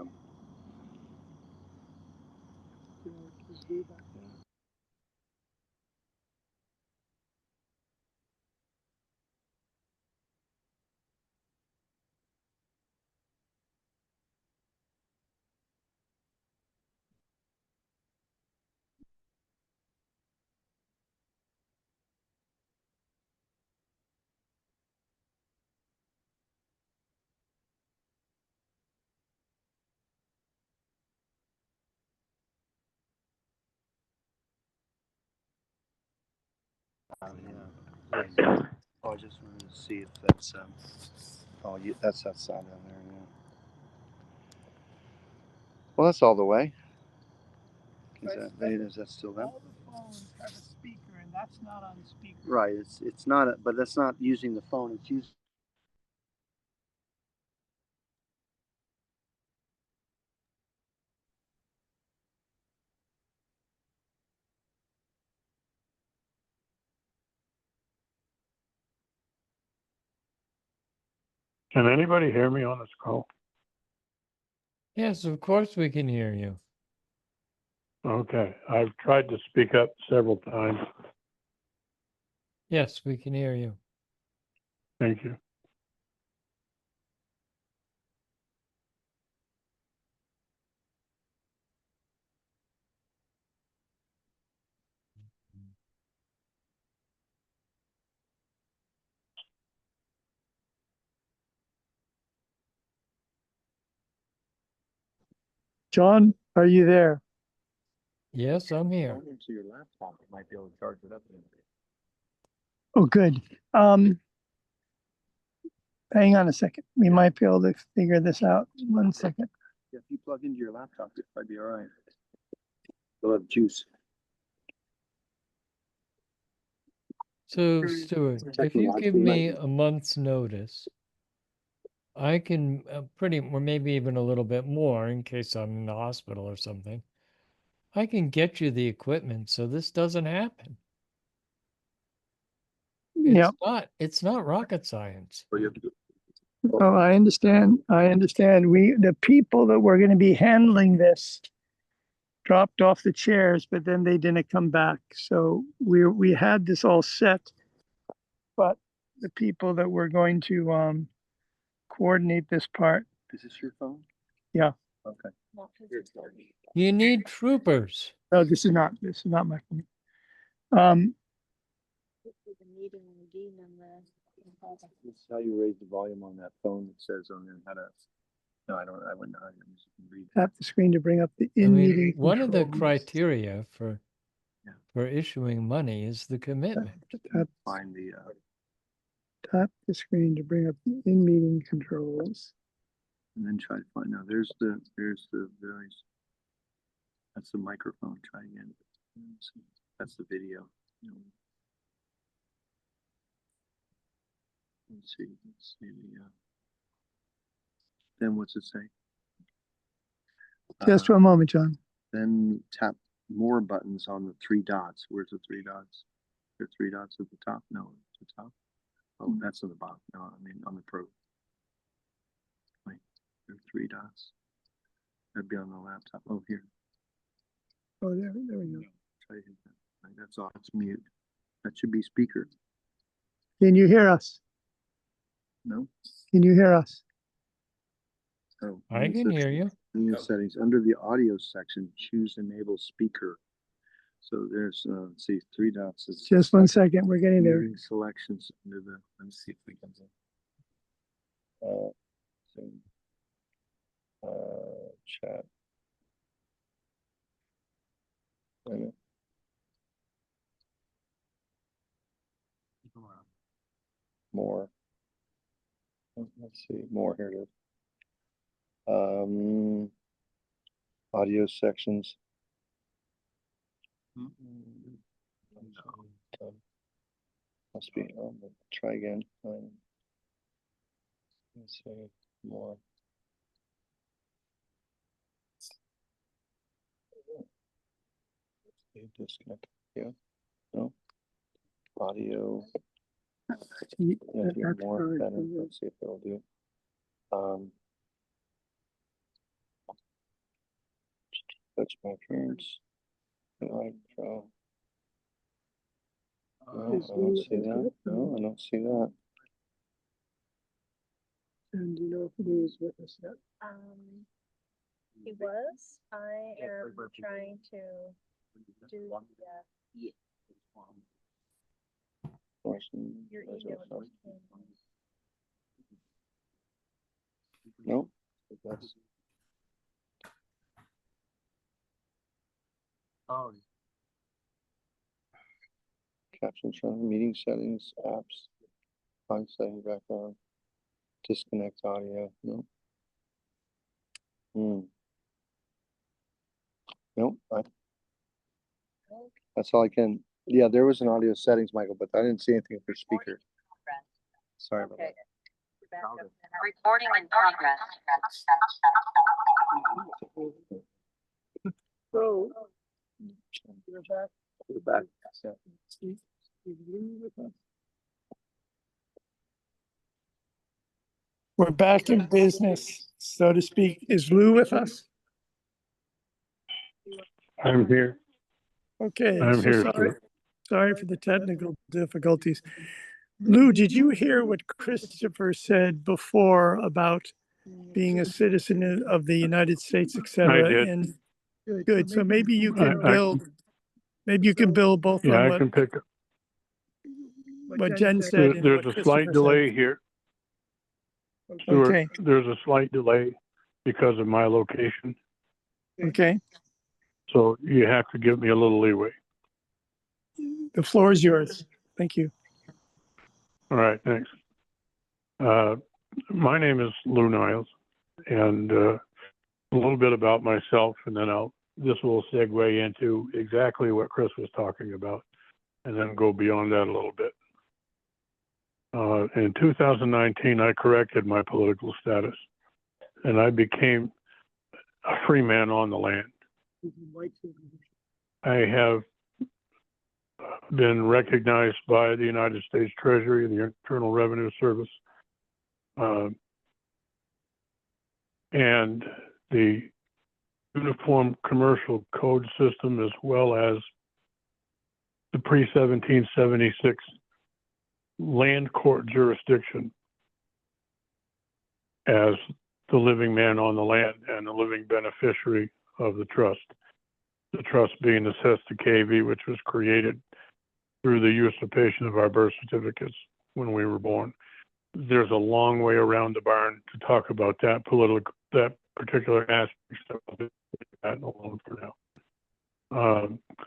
yeah. Oh, I just wanted to see if that's oh, that's that side down there. Yeah. Well, that's all the way. Is that still them? All the phones have a speaker, and that's not on speaker. Right. It's not, but that's not using the phone. It's using. Can anybody hear me on this call? Yes, of course we can hear you. Okay, I've tried to speak up several times. Yes, we can hear you. Thank you. John, are you there? Yes, I'm here. Into your laptop, you might be able to charge it up. Oh, good. Hang on a second. We might be able to figure this out. 1 second. Yeah, if you plug into your laptop, it might be all right. You'll have juice. So, Stuart, if you give me a month's notice, I can or maybe even a little bit more in case I'm in the hospital or something. I can get you the equipment so this doesn't happen. Yeah. It's not rocket science. Oh, I understand. I understand. The people that were going to be handling this dropped off the chairs, but then they didn't come back. So we had this all set, but the people that were going to coordinate this part. Is this your phone? Yeah. Okay. You need troopers. No, this is not my phone. This is how you raise the volume on that phone. It says on there how to. No, I wouldn't know how to read. Tap the screen to bring up the I in-meeting mean, one of the controls. criteria for issuing money is the commitment. Find the. Tap the screen to bring up the in-meeting controls. And then try to find out. There's the voice. That's the microphone. Try again. That's the video. Let's see the. Then what's it say? Just for a moment, John. Then tap more buttons on the 3 dots. Where's the 3 dots? There are 3 dots at the top. No, at the top. Oh, that's on the bottom. No, I mean on the pro. Wait, there are 3 dots. That'd be on the laptop. Oh, here. Oh, there we go. Try to hit that. Right, that's off. It's mute. That should be speaker. Can you hear us? No. Can you hear us? Oh, I can hear you. Settings under the audio section. Choose enable speaker. So there's let's see 3 dots. It's Just 1 second. We're getting there. Selections under the. Let me see if we can. Chat. More. Let's see. More. Here it is. Audio sections. No. Must be. Try again. Let's see. More. Disconnect. Yeah. No. Audio. Yeah, more better. Let's see if it'll do. Touch my appearance. No, I don't see that. No, I don't see that. And do you know if he was with us yet? He was. I am trying to do your email. No, that's. Oh. caption channel, meeting settings, apps, font setting, background, disconnect audio. No. No, that's all I can. Yeah, there was an audio settings, Michael, but I didn't see anything for speaker. Sorry about that. Recording in progress. So, you're back. We're back. Yeah. Steve, with us? We're back in business, so to speak. Is Lou with us? I'm here. Okay, I'm so here, sorry, sir. sorry for the technical difficulties. Lou, did you hear what Christopher said before about being a citizen of the United States, et cetera? did. And good. So maybe you can build both Yeah, on I can pick up. what Jen said and There's what a slight Christopher delay here. said. Stuart, Okay, there's a slight delay because of my location. okay. So you have to give me a little leeway. The floor is yours. Thank you. All right, thanks. My name is Lou Niles, and a little bit about myself, and then this will segue into exactly what Chris was talking about, and then go beyond that a little bit. In 2019, I corrected my political status, and I became a free man on the land. I have been recognized by the United States Treasury, the Internal Revenue Service, and the Uniform Commercial Code System, as well as the pre-1776 land court jurisdiction as the living man on the land and the living beneficiary of the trust. The trust being the CASC-KV, which was created through the usurpation of our birth certificates when we were born. There's a long way around the barn to talk about that particular aspect of that alone for now.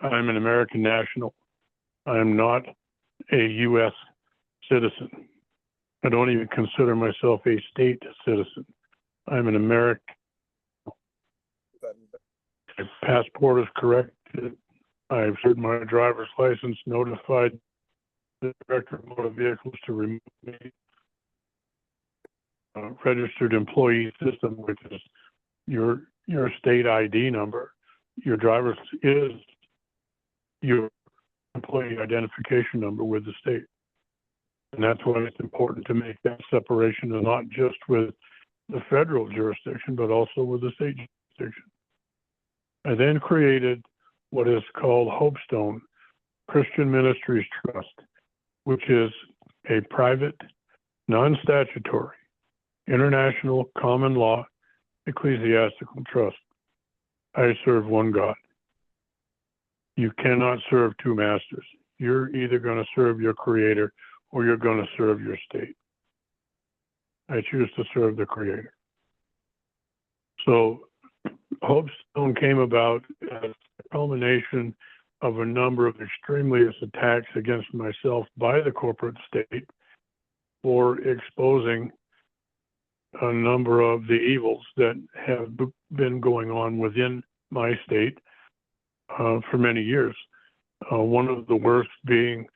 I'm an American national. I'm not a U.S. citizen. I don't even consider myself a state citizen. I'm an American. My passport is corrected. I've served my driver's license, notified the Director of Motor Vehicles to remove me. Registered employee system, which is your state ID number. Your driver's is your employee identification number with the state. And that's why it's important to make that separation, and not just with the federal jurisdiction, but also with the state jurisdiction. I then created what is called Hopestone Christian Ministries Trust, which is a private, non-statutory, international common law ecclesiastical trust. I serve one God. You cannot serve two masters. You're either going to serve your creator or you're going to serve your state. I choose to serve the creator. So Hopestone came about as a culmination of a number of extremely attacks against myself by the corporate state for exposing a number of the evils that have been going on within my state for many years. One of the worst being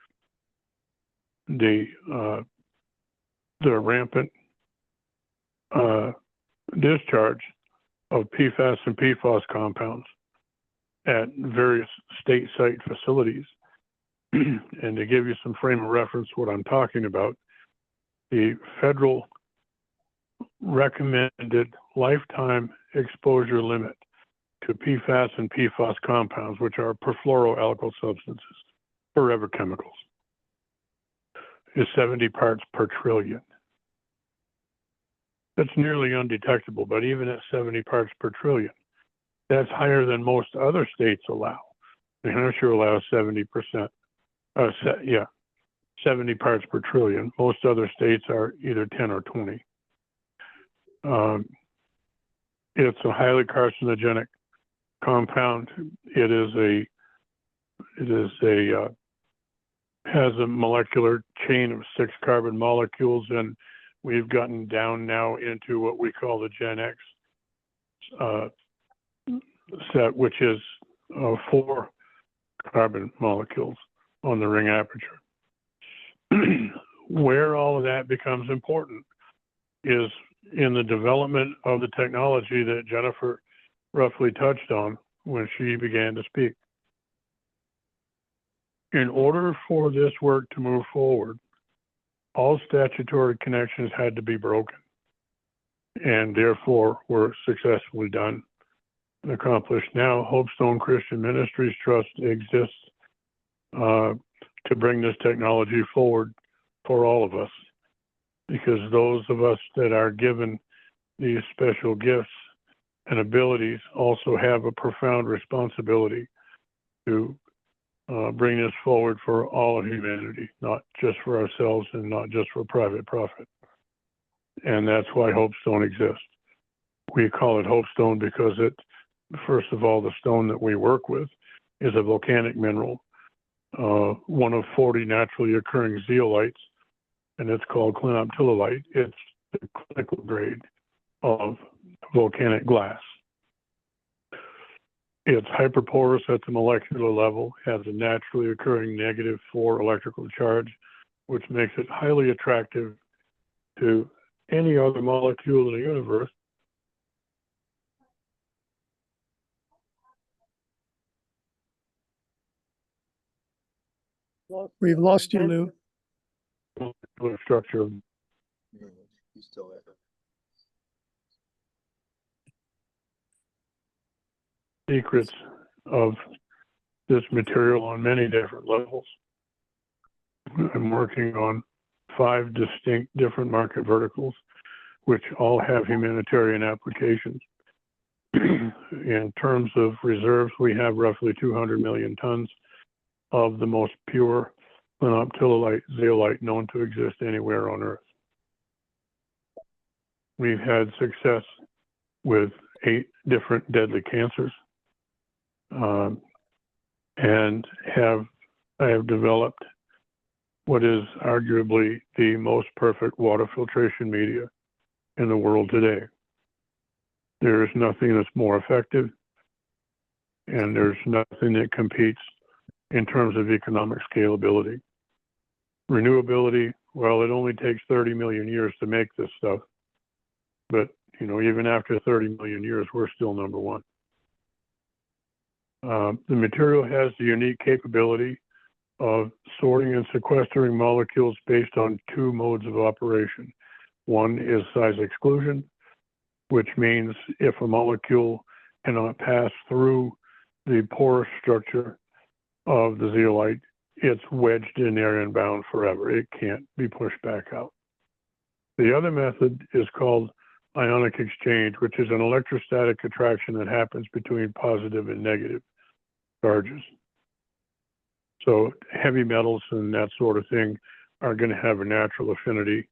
the rampant discharge of PFAS and PFOS compounds at various state site facilities. And to give you some frame of reference what I'm talking about, the federal recommended lifetime exposure limit to PFAS and PFOS compounds, which are perfluoroalkyl substances, forever chemicals, is 70 parts per trillion. That's nearly undetectable, but even at 70 parts per trillion, that's higher than most other states allow. New Hampshire allows 70%. 70 parts per trillion. Most other states are either 10 or 20. It's a highly carcinogenic compound. It is a has a molecular chain of 6 carbon molecules, and we've gotten down now into what we call the Gen X set, which is 4 carbon molecules on the ring aperture. Where all of that becomes important is in the development of the technology that Jennifer roughly touched on when she began to speak. In order for this work to move forward, all statutory connections had to be broken, and therefore were successfully done and accomplished. Now, Hopestone Christian Ministries Trust exists to bring this technology forward for all of us, because those of us that are given these special gifts and abilities also have a profound responsibility to bring this forward for all of humanity, not just for ourselves and not just for private profit. And that's why Hopestone exists. We call it Hopestone because it, first of all, the stone that we work with is a volcanic mineral, one of 40 naturally occurring zeolites, and it's called clinoptilolite. It's the clinical grade of volcanic glass. It's hyperporous at the molecular level, has a naturally occurring -4 electrical charge, which makes it highly attractive to any other molecule in the universe. We've lost you, Lou. Molecular structure. He's still there. Secrets of this material on many different levels. I'm working on 5 distinct different market verticals, which all have humanitarian applications. In terms of reserves, we have roughly 200 million tons of the most pure clinoptilolite zeolite known to exist anywhere on Earth. We've had success with 8 different deadly cancers, and I have developed what is arguably the most perfect water filtration media in the world today. There is nothing that's more effective, and there's nothing that competes in terms of economic scalability. Renewability, well, it only takes 30 million years to make this stuff, but even after 30 million years, we're still number 1. The material has the unique capability of sorting and sequestering molecules based on 2 modes of operation. One is size exclusion, which means if a molecule cannot pass through the porous structure of the zeolite, it's wedged in there and bound forever. It can't be pushed back out. The other method is called ionic exchange, which is an electrostatic attraction that happens between positive and negative charges. So heavy metals and that sort of thing are going to have a natural affinity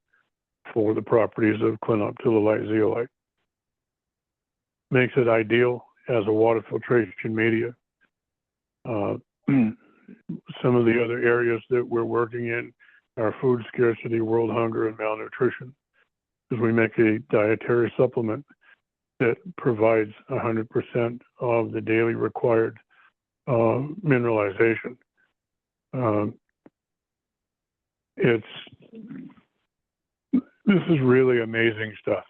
for the properties of clinoptilolite zeolite. Makes it ideal as a water filtration media. Some of the other areas that we're working in are food scarcity, world hunger, and malnutrition, because we make a dietary supplement that provides 100% of the daily required mineralization. This is really amazing stuff.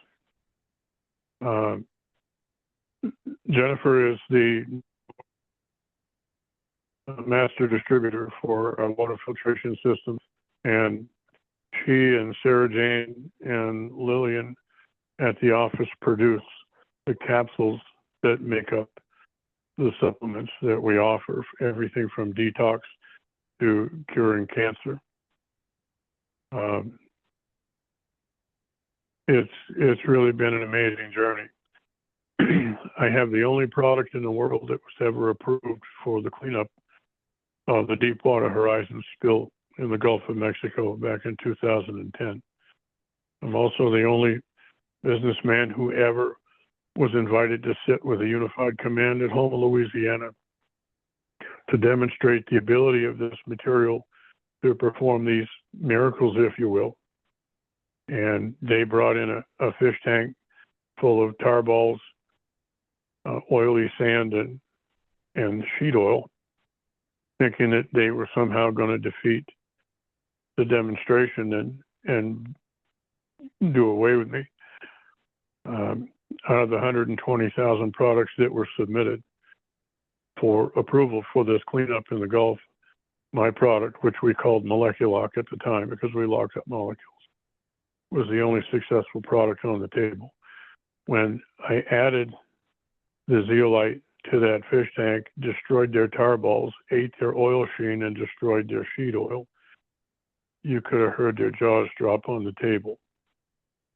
Jennifer is the master distributor for our water filtration systems, and she and Sarah Jane and Lillian at the office produce the capsules that make up the supplements that we offer, everything from detox to curing cancer. It's really been an amazing journey. I have the only product in the world that was ever approved for the cleanup of the Deepwater Horizon spill in the Gulf of Mexico back in 2010. I'm also the only businessman who ever was invited to sit with a unified command at Houma, Louisiana, to demonstrate the ability of this material to perform these miracles, if you will. And they brought in a fish tank full of tar balls, oily sand, and sheet oil, thinking that they were somehow going to defeat the demonstration and do away with me. Out of the 120,000 products that were submitted for approval for this cleanup in the Gulf, my product, which we called Moleculock at the time because we locked up molecules, was the only successful product on the table. When I added the zeolite to that fish tank, destroyed their tar balls, ate their oil sheen, and destroyed their sheet oil, you could have heard their jaws drop on the table.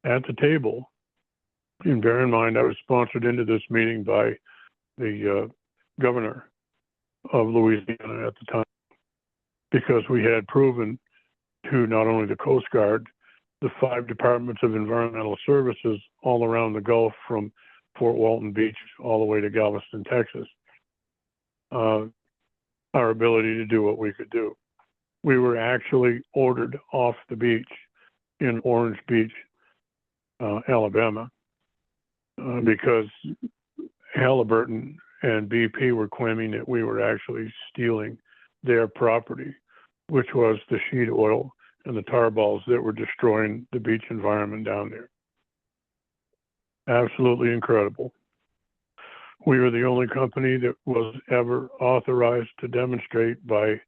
At the table, and bear in mind, I was sponsored into this meeting by the governor of Louisiana at the time, because we had proven to not only the Coast Guard, the 5 departments of environmental services all around the Gulf, from Fort Walton Beach all the way to Galveston, Texas, our ability to do what we could do. We were actually ordered off the beach in Orange Beach, Alabama, because Halliburton and BP were claiming that we were actually stealing their property, which was the sheet oil and the tar balls that were destroying the beach environment down there. Absolutely incredible. We were the only company that was ever authorized to demonstrate by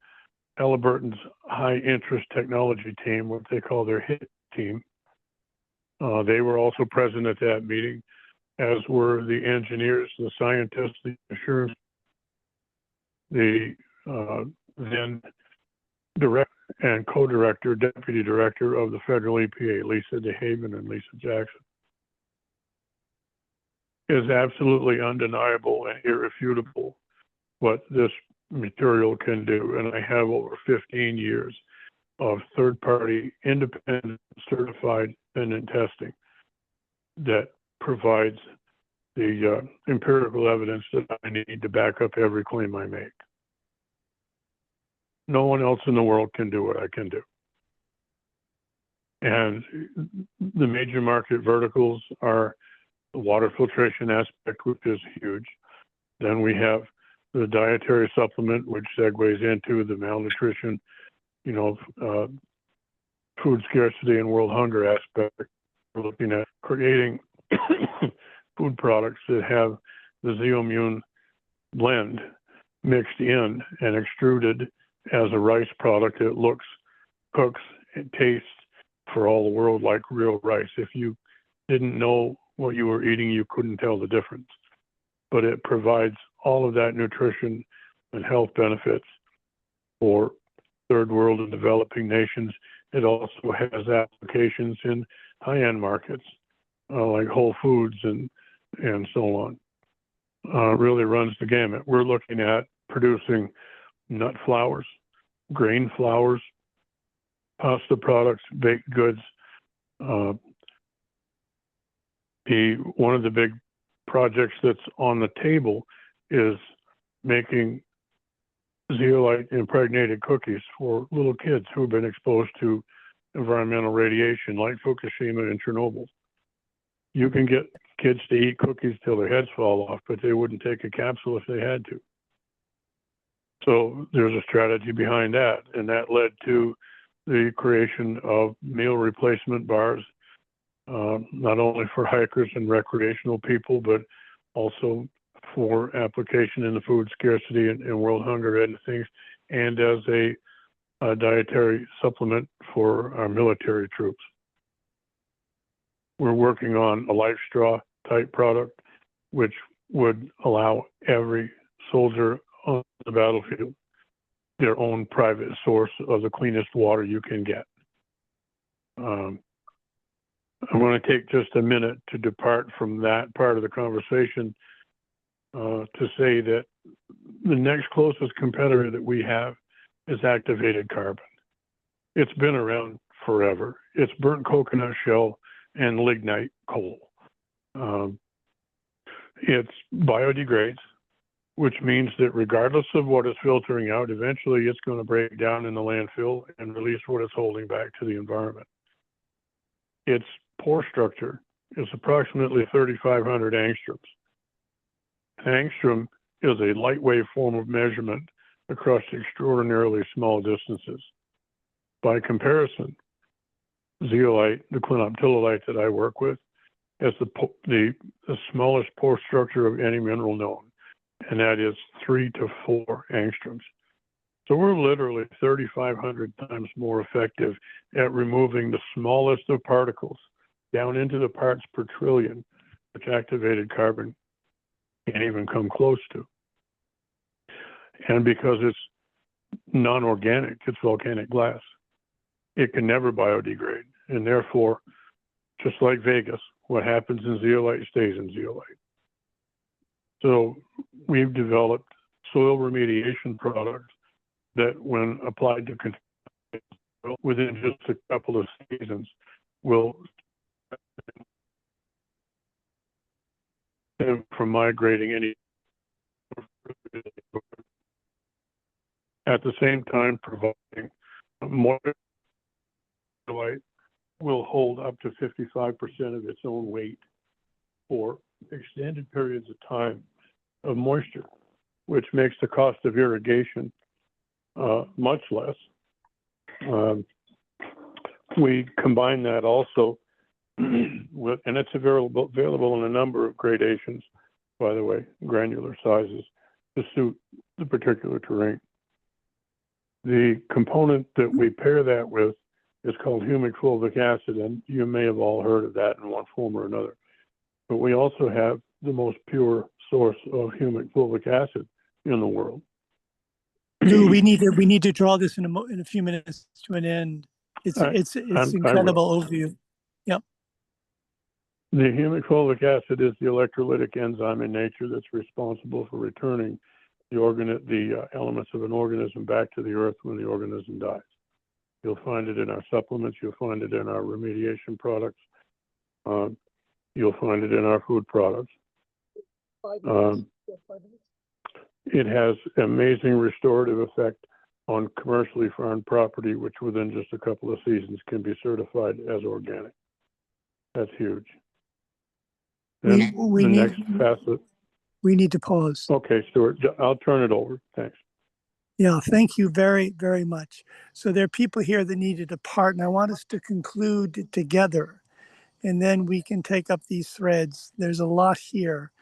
Halliburton's high interest technology team, what they call their HIT team. They were also present at that meeting, as were the engineers, the scientists, the assurance, the then director and co-director, deputy director of the federal EPA, Lisa DeHaven and Lisa Jackson. It is absolutely undeniable and irrefutable what this material can do. And I have over 15 years of third-party, independent, certified independent testing that provides the empirical evidence that I need to back up every claim I make. No one else in the world can do what I can do. And the major market verticals are the water filtration aspect, which is huge. Then we have the dietary supplement, which segues into the malnutrition, food scarcity and world hunger aspect. We're looking at creating food products that have the Zeomune blend mixed in and extruded as a rice product that looks, cooks, and tastes for all the world like real rice. If you didn't know what you were eating, you couldn't tell the difference. But it provides all of that nutrition and health benefits for third world and developing nations. It also has applications in high-end markets like Whole Foods and so on. Really runs the gamut. We're looking at producing nut flours, grain flours, pasta products, baked goods. One of the big projects that's on the table is making zeolite impregnated cookies for little kids who have been exposed to environmental radiation like Fukushima and Chernobyl. You can get kids to eat cookies till their heads fall off, but they wouldn't take a capsule if they had to. So there's a strategy behind that, and that led to the creation of meal replacement bars, not only for hikers and recreational people, but also for application in the food scarcity and world hunger and things, and as a dietary supplement for our military troops. We're working on a life straw type product, which would allow every soldier on the battlefield their own private source of the cleanest water you can get. I'm going to take just a minute to depart from that part of the conversation to say that the next closest competitor that we have is activated carbon. It's been around forever. It's burnt coconut shell and lignite coal. It biodegrades. which means that regardless of what is filtering out, eventually it's going to break down in the landfill and release what it's holding back to the environment. Its pore structure is approximately 3,500 angstroms. An angstrom is a lightweight form of measurement across extraordinarily small distances. By comparison, zeolite, the clinoptilolite that I work with, has the smallest pore structure of any mineral known, and that is 3 to 4 angstroms. So we're literally 3,500 times more effective at removing the smallest of particles down into the parts per trillion, which activated carbon can't even come close to. And because it's non-organic, it's volcanic glass, it can never biodegrade. And therefore, just like Vegas, what happens in zeolite stays in zeolite. So we've developed soil remediation products that, when applied to within just a couple of seasons, will from migrating any. At the same time, providing moisture will hold up to 55% of its own weight for extended periods of time of moisture, which makes the cost of irrigation much less. We combine that also with, and it's available in a number of gradations, by the way, granular sizes, to suit the particular terrain. The component that we pair that with is called humic fulvic acid, and you may have all heard of that in one form or another. But we also have the most pure source of humic fulvic acid in the world. Lou, we need to draw this in a few minutes to an end. It's incredible overview. Yep. The humic fulvic acid is the electrolytic enzyme in nature that's responsible for returning the elements of an organism back to the earth when the organism dies. You'll find it in our supplements. You'll find it in our remediation products. You'll find it in our food products. It has amazing restorative effect on commercially farmed property, which within just a couple of seasons can be certified as organic. That's huge. Then we next facet. We need to pause. Okay, Stuart, I'll turn it over. Thanks. Yeah, thank you very, very much. So there are people here that need to depart, and I want us to conclude together, and then we can take up these threads. There's a lot here,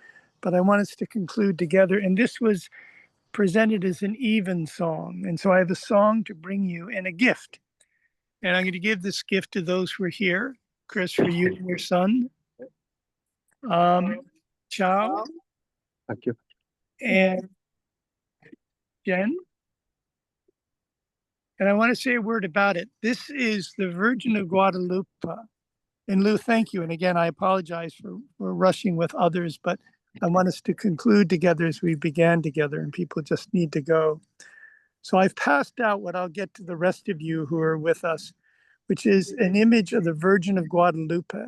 but I want us to conclude together. And this was presented as an even song. And so I have a song to bring you and a gift. And I'm going to give this gift to those who are here. Chris, for you and your son. Ciao. Thank you. And Jen. And I want to say a word about it. This is the Virgin of Guadalupe. And Lou, thank you. And again, I apologize for rushing with others, but I want us to conclude together as we began together, and people just need to go. So I've passed out what I'll get to the rest of you who are with us, which is an image of the Virgin of Guadalupe.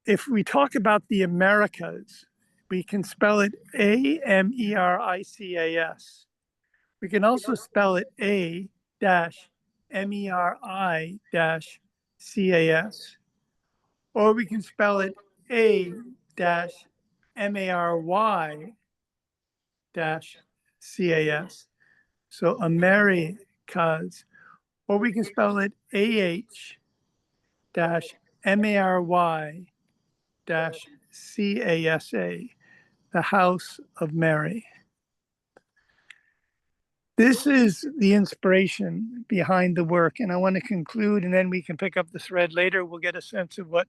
If we talk about the Americas, we can spell it A-M-E-R-I-C-A-S. We can also spell it A-M-E-R-I-C-A-S. Or we can spell it A-M-A-R-Y-C-A-S. So Americas. Or we can spell it A-H-M-A-R-Y-C-A-S-A, the House of Mary. This is the inspiration behind the work, and I want to conclude, and then we can pick up the thread later. We'll get a sense of what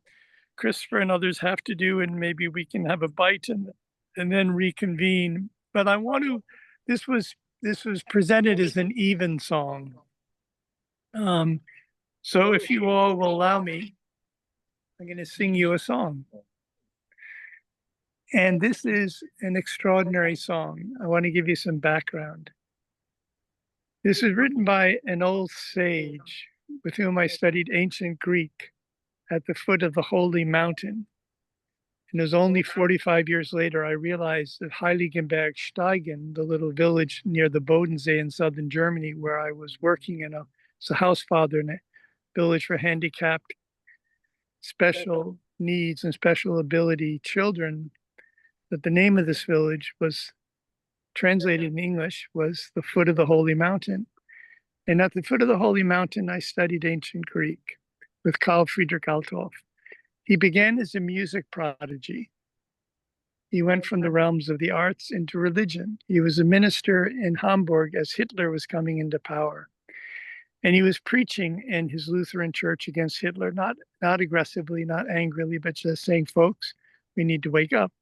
Christopher and others have to do, and maybe we can have a bite and then reconvene. But I want to, this was presented as an even song. So if you all will allow me, I'm going to sing you a song. And this is an extraordinary song. I want to give you some background. This is written by an old sage with whom I studied ancient Greek at the foot of the Holy Mountain. And it was only 45 years later I realized that Heiligenberg-Steigen, the little village near the Bodensee in southern Germany, where I was working as a house father in a village for handicapped, special needs and special ability children, that the name of this village was translated in English was the foot of the Holy Mountain. And at the foot of the Holy Mountain, I studied ancient Greek with Carl Friedrich Althoff. He began as a music prodigy. He went from the realms of the arts into religion. He was a minister in Hamburg as Hitler was coming into power. And he was preaching in his Lutheran church against Hitler, not aggressively, not angrily, but just saying, folks, we need to wake up.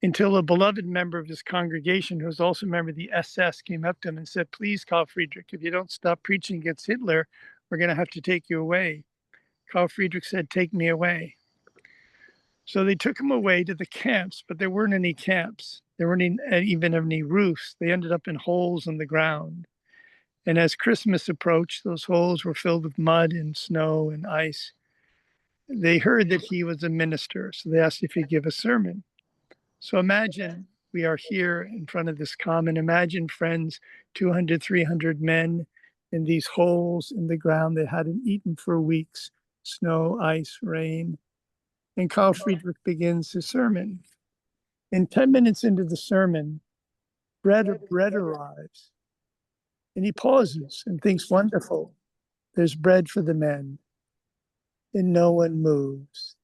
Until a beloved member of his congregation, who was also a member of the SS, came up to him and said, please, Carl Friedrich, if you don't stop preaching against Hitler, we're going to have to take you away. Carl Friedrich said, take me away. So they took him away to the camps, but there weren't any camps. There weren't even any roofs. They ended up in holes in the ground. And as Christmas approached, those holes were filled with mud and snow and ice. They heard that he was a minister, so they asked if he'd give a sermon. So imagine we are here in front of this common. Imagine, friends, 200, 300 men in these holes in the ground they hadn't eaten for weeks, snow, ice, rain. And Carl Friedrich begins his sermon. And 10 minutes into the sermon, bread arrives. And he pauses and thinks, wonderful, there's bread for the men. And no one moves.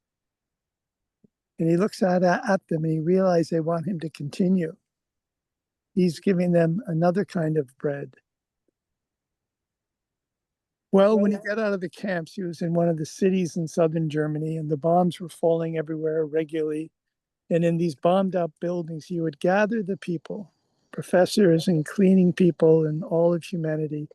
And he looks at them and he realizes they want him to continue. He's giving them another kind of bread. Well, when he got out of the camps, he was in one of the cities in southern Germany, and the bombs were falling everywhere regularly. And in these bombed out buildings, he would gather the people, professors and cleaning people and all of humanity.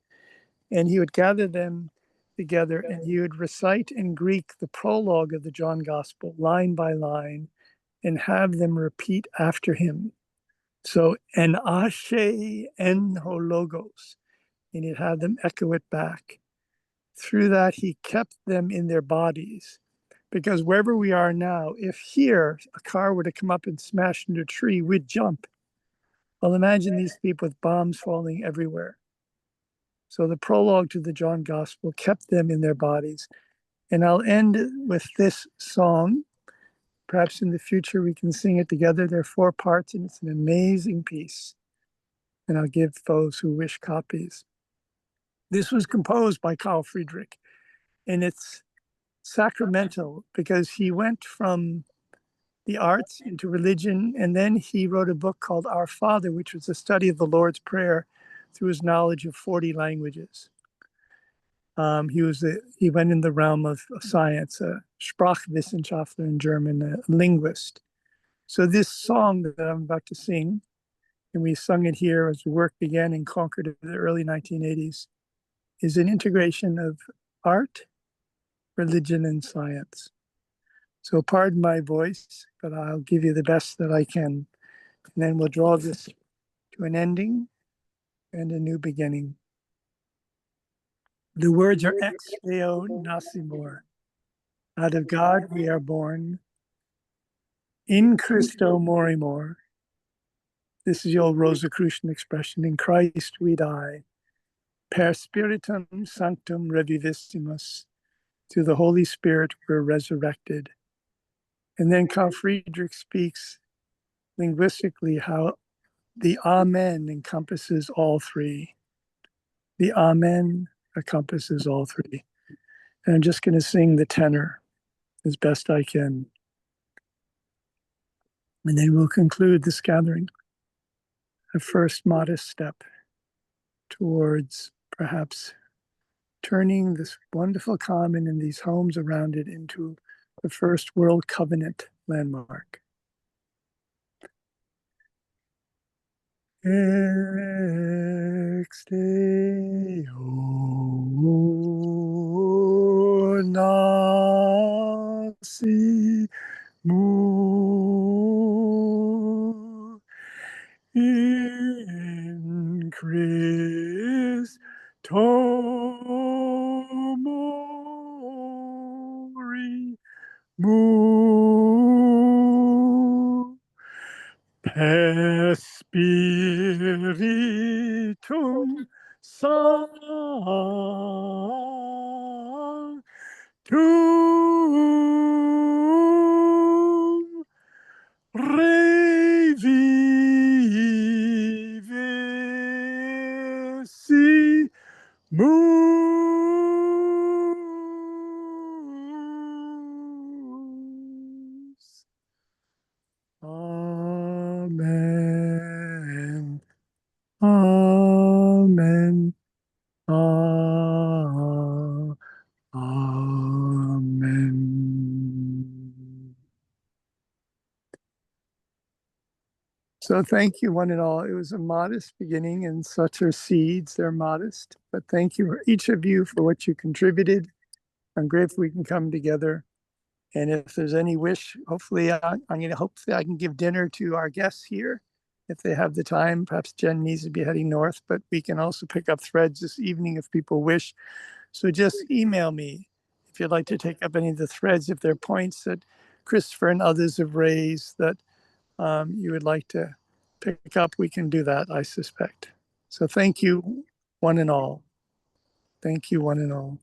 And he would gather them together and he would recite in Greek the prologue of the John Gospel, line by line, and have them repeat after him. So, en ashe en hologos, and he'd have them echo it back. Through that, he kept them in their bodies. Because wherever we are now, if here a car were to come up and smash into a tree, we'd jump. Well, imagine these people with bombs falling everywhere. So the prologue to the John Gospel kept them in their bodies. And I'll end with this song. Perhaps in the future we can sing it together. There are 4 parts and it's an amazing piece. And I'll give those who wish copies. This was composed by Carl Friedrich, and it's sacramental because he went from the arts into religion, and then he wrote a book called Our Father, which was a study of the Lord's Prayer through his knowledge of 40 languages. He went in the realm of science, a Sprachwissenschaftler in German, a linguist. So this song that I'm about to sing, and we sung it here as the work began in Concord in the early 1980s, is an integration of art, religion, and science. So pardon my voice, but I'll give you the best that I can. And then we'll draw this to an ending and a new beginning. The words are ex Deo nascimur. Out of God we are born. In Christo morimur. This is the old Rosicrucian expression. In Christ we die. Per spiritum sanctum revivissimus. Through the Holy Spirit we're resurrected. And then Carl Friedrich speaks linguistically how the Amen encompasses all 3. The Amen encompasses all 3. And I'm just going to sing the tenor as best I can. And then we'll conclude this gathering. A first modest step towards perhaps turning this wonderful common and these homes around it into the first World Covenant landmark. Ex Deo nascimur. In Christo mori. Per spiritum sanctum revivissi mus. Amen. Amen. Amen. So thank you, one and all. It was a modest beginning, and such are seeds. They're modest. But thank you, each of you, for what you contributed. I'm grateful we can come together. And if there's any wish, hopefully hopefully I can give dinner to our guests here if they have the time. Perhaps Jen needs to be heading north, but we can also pick up threads this evening if people wish. So just email me if you'd like to take up any of the threads, if there are points that Christopher and others have raised that you would like to pick up, we can do that, I suspect. So thank you, one and all. Thank you, one and all.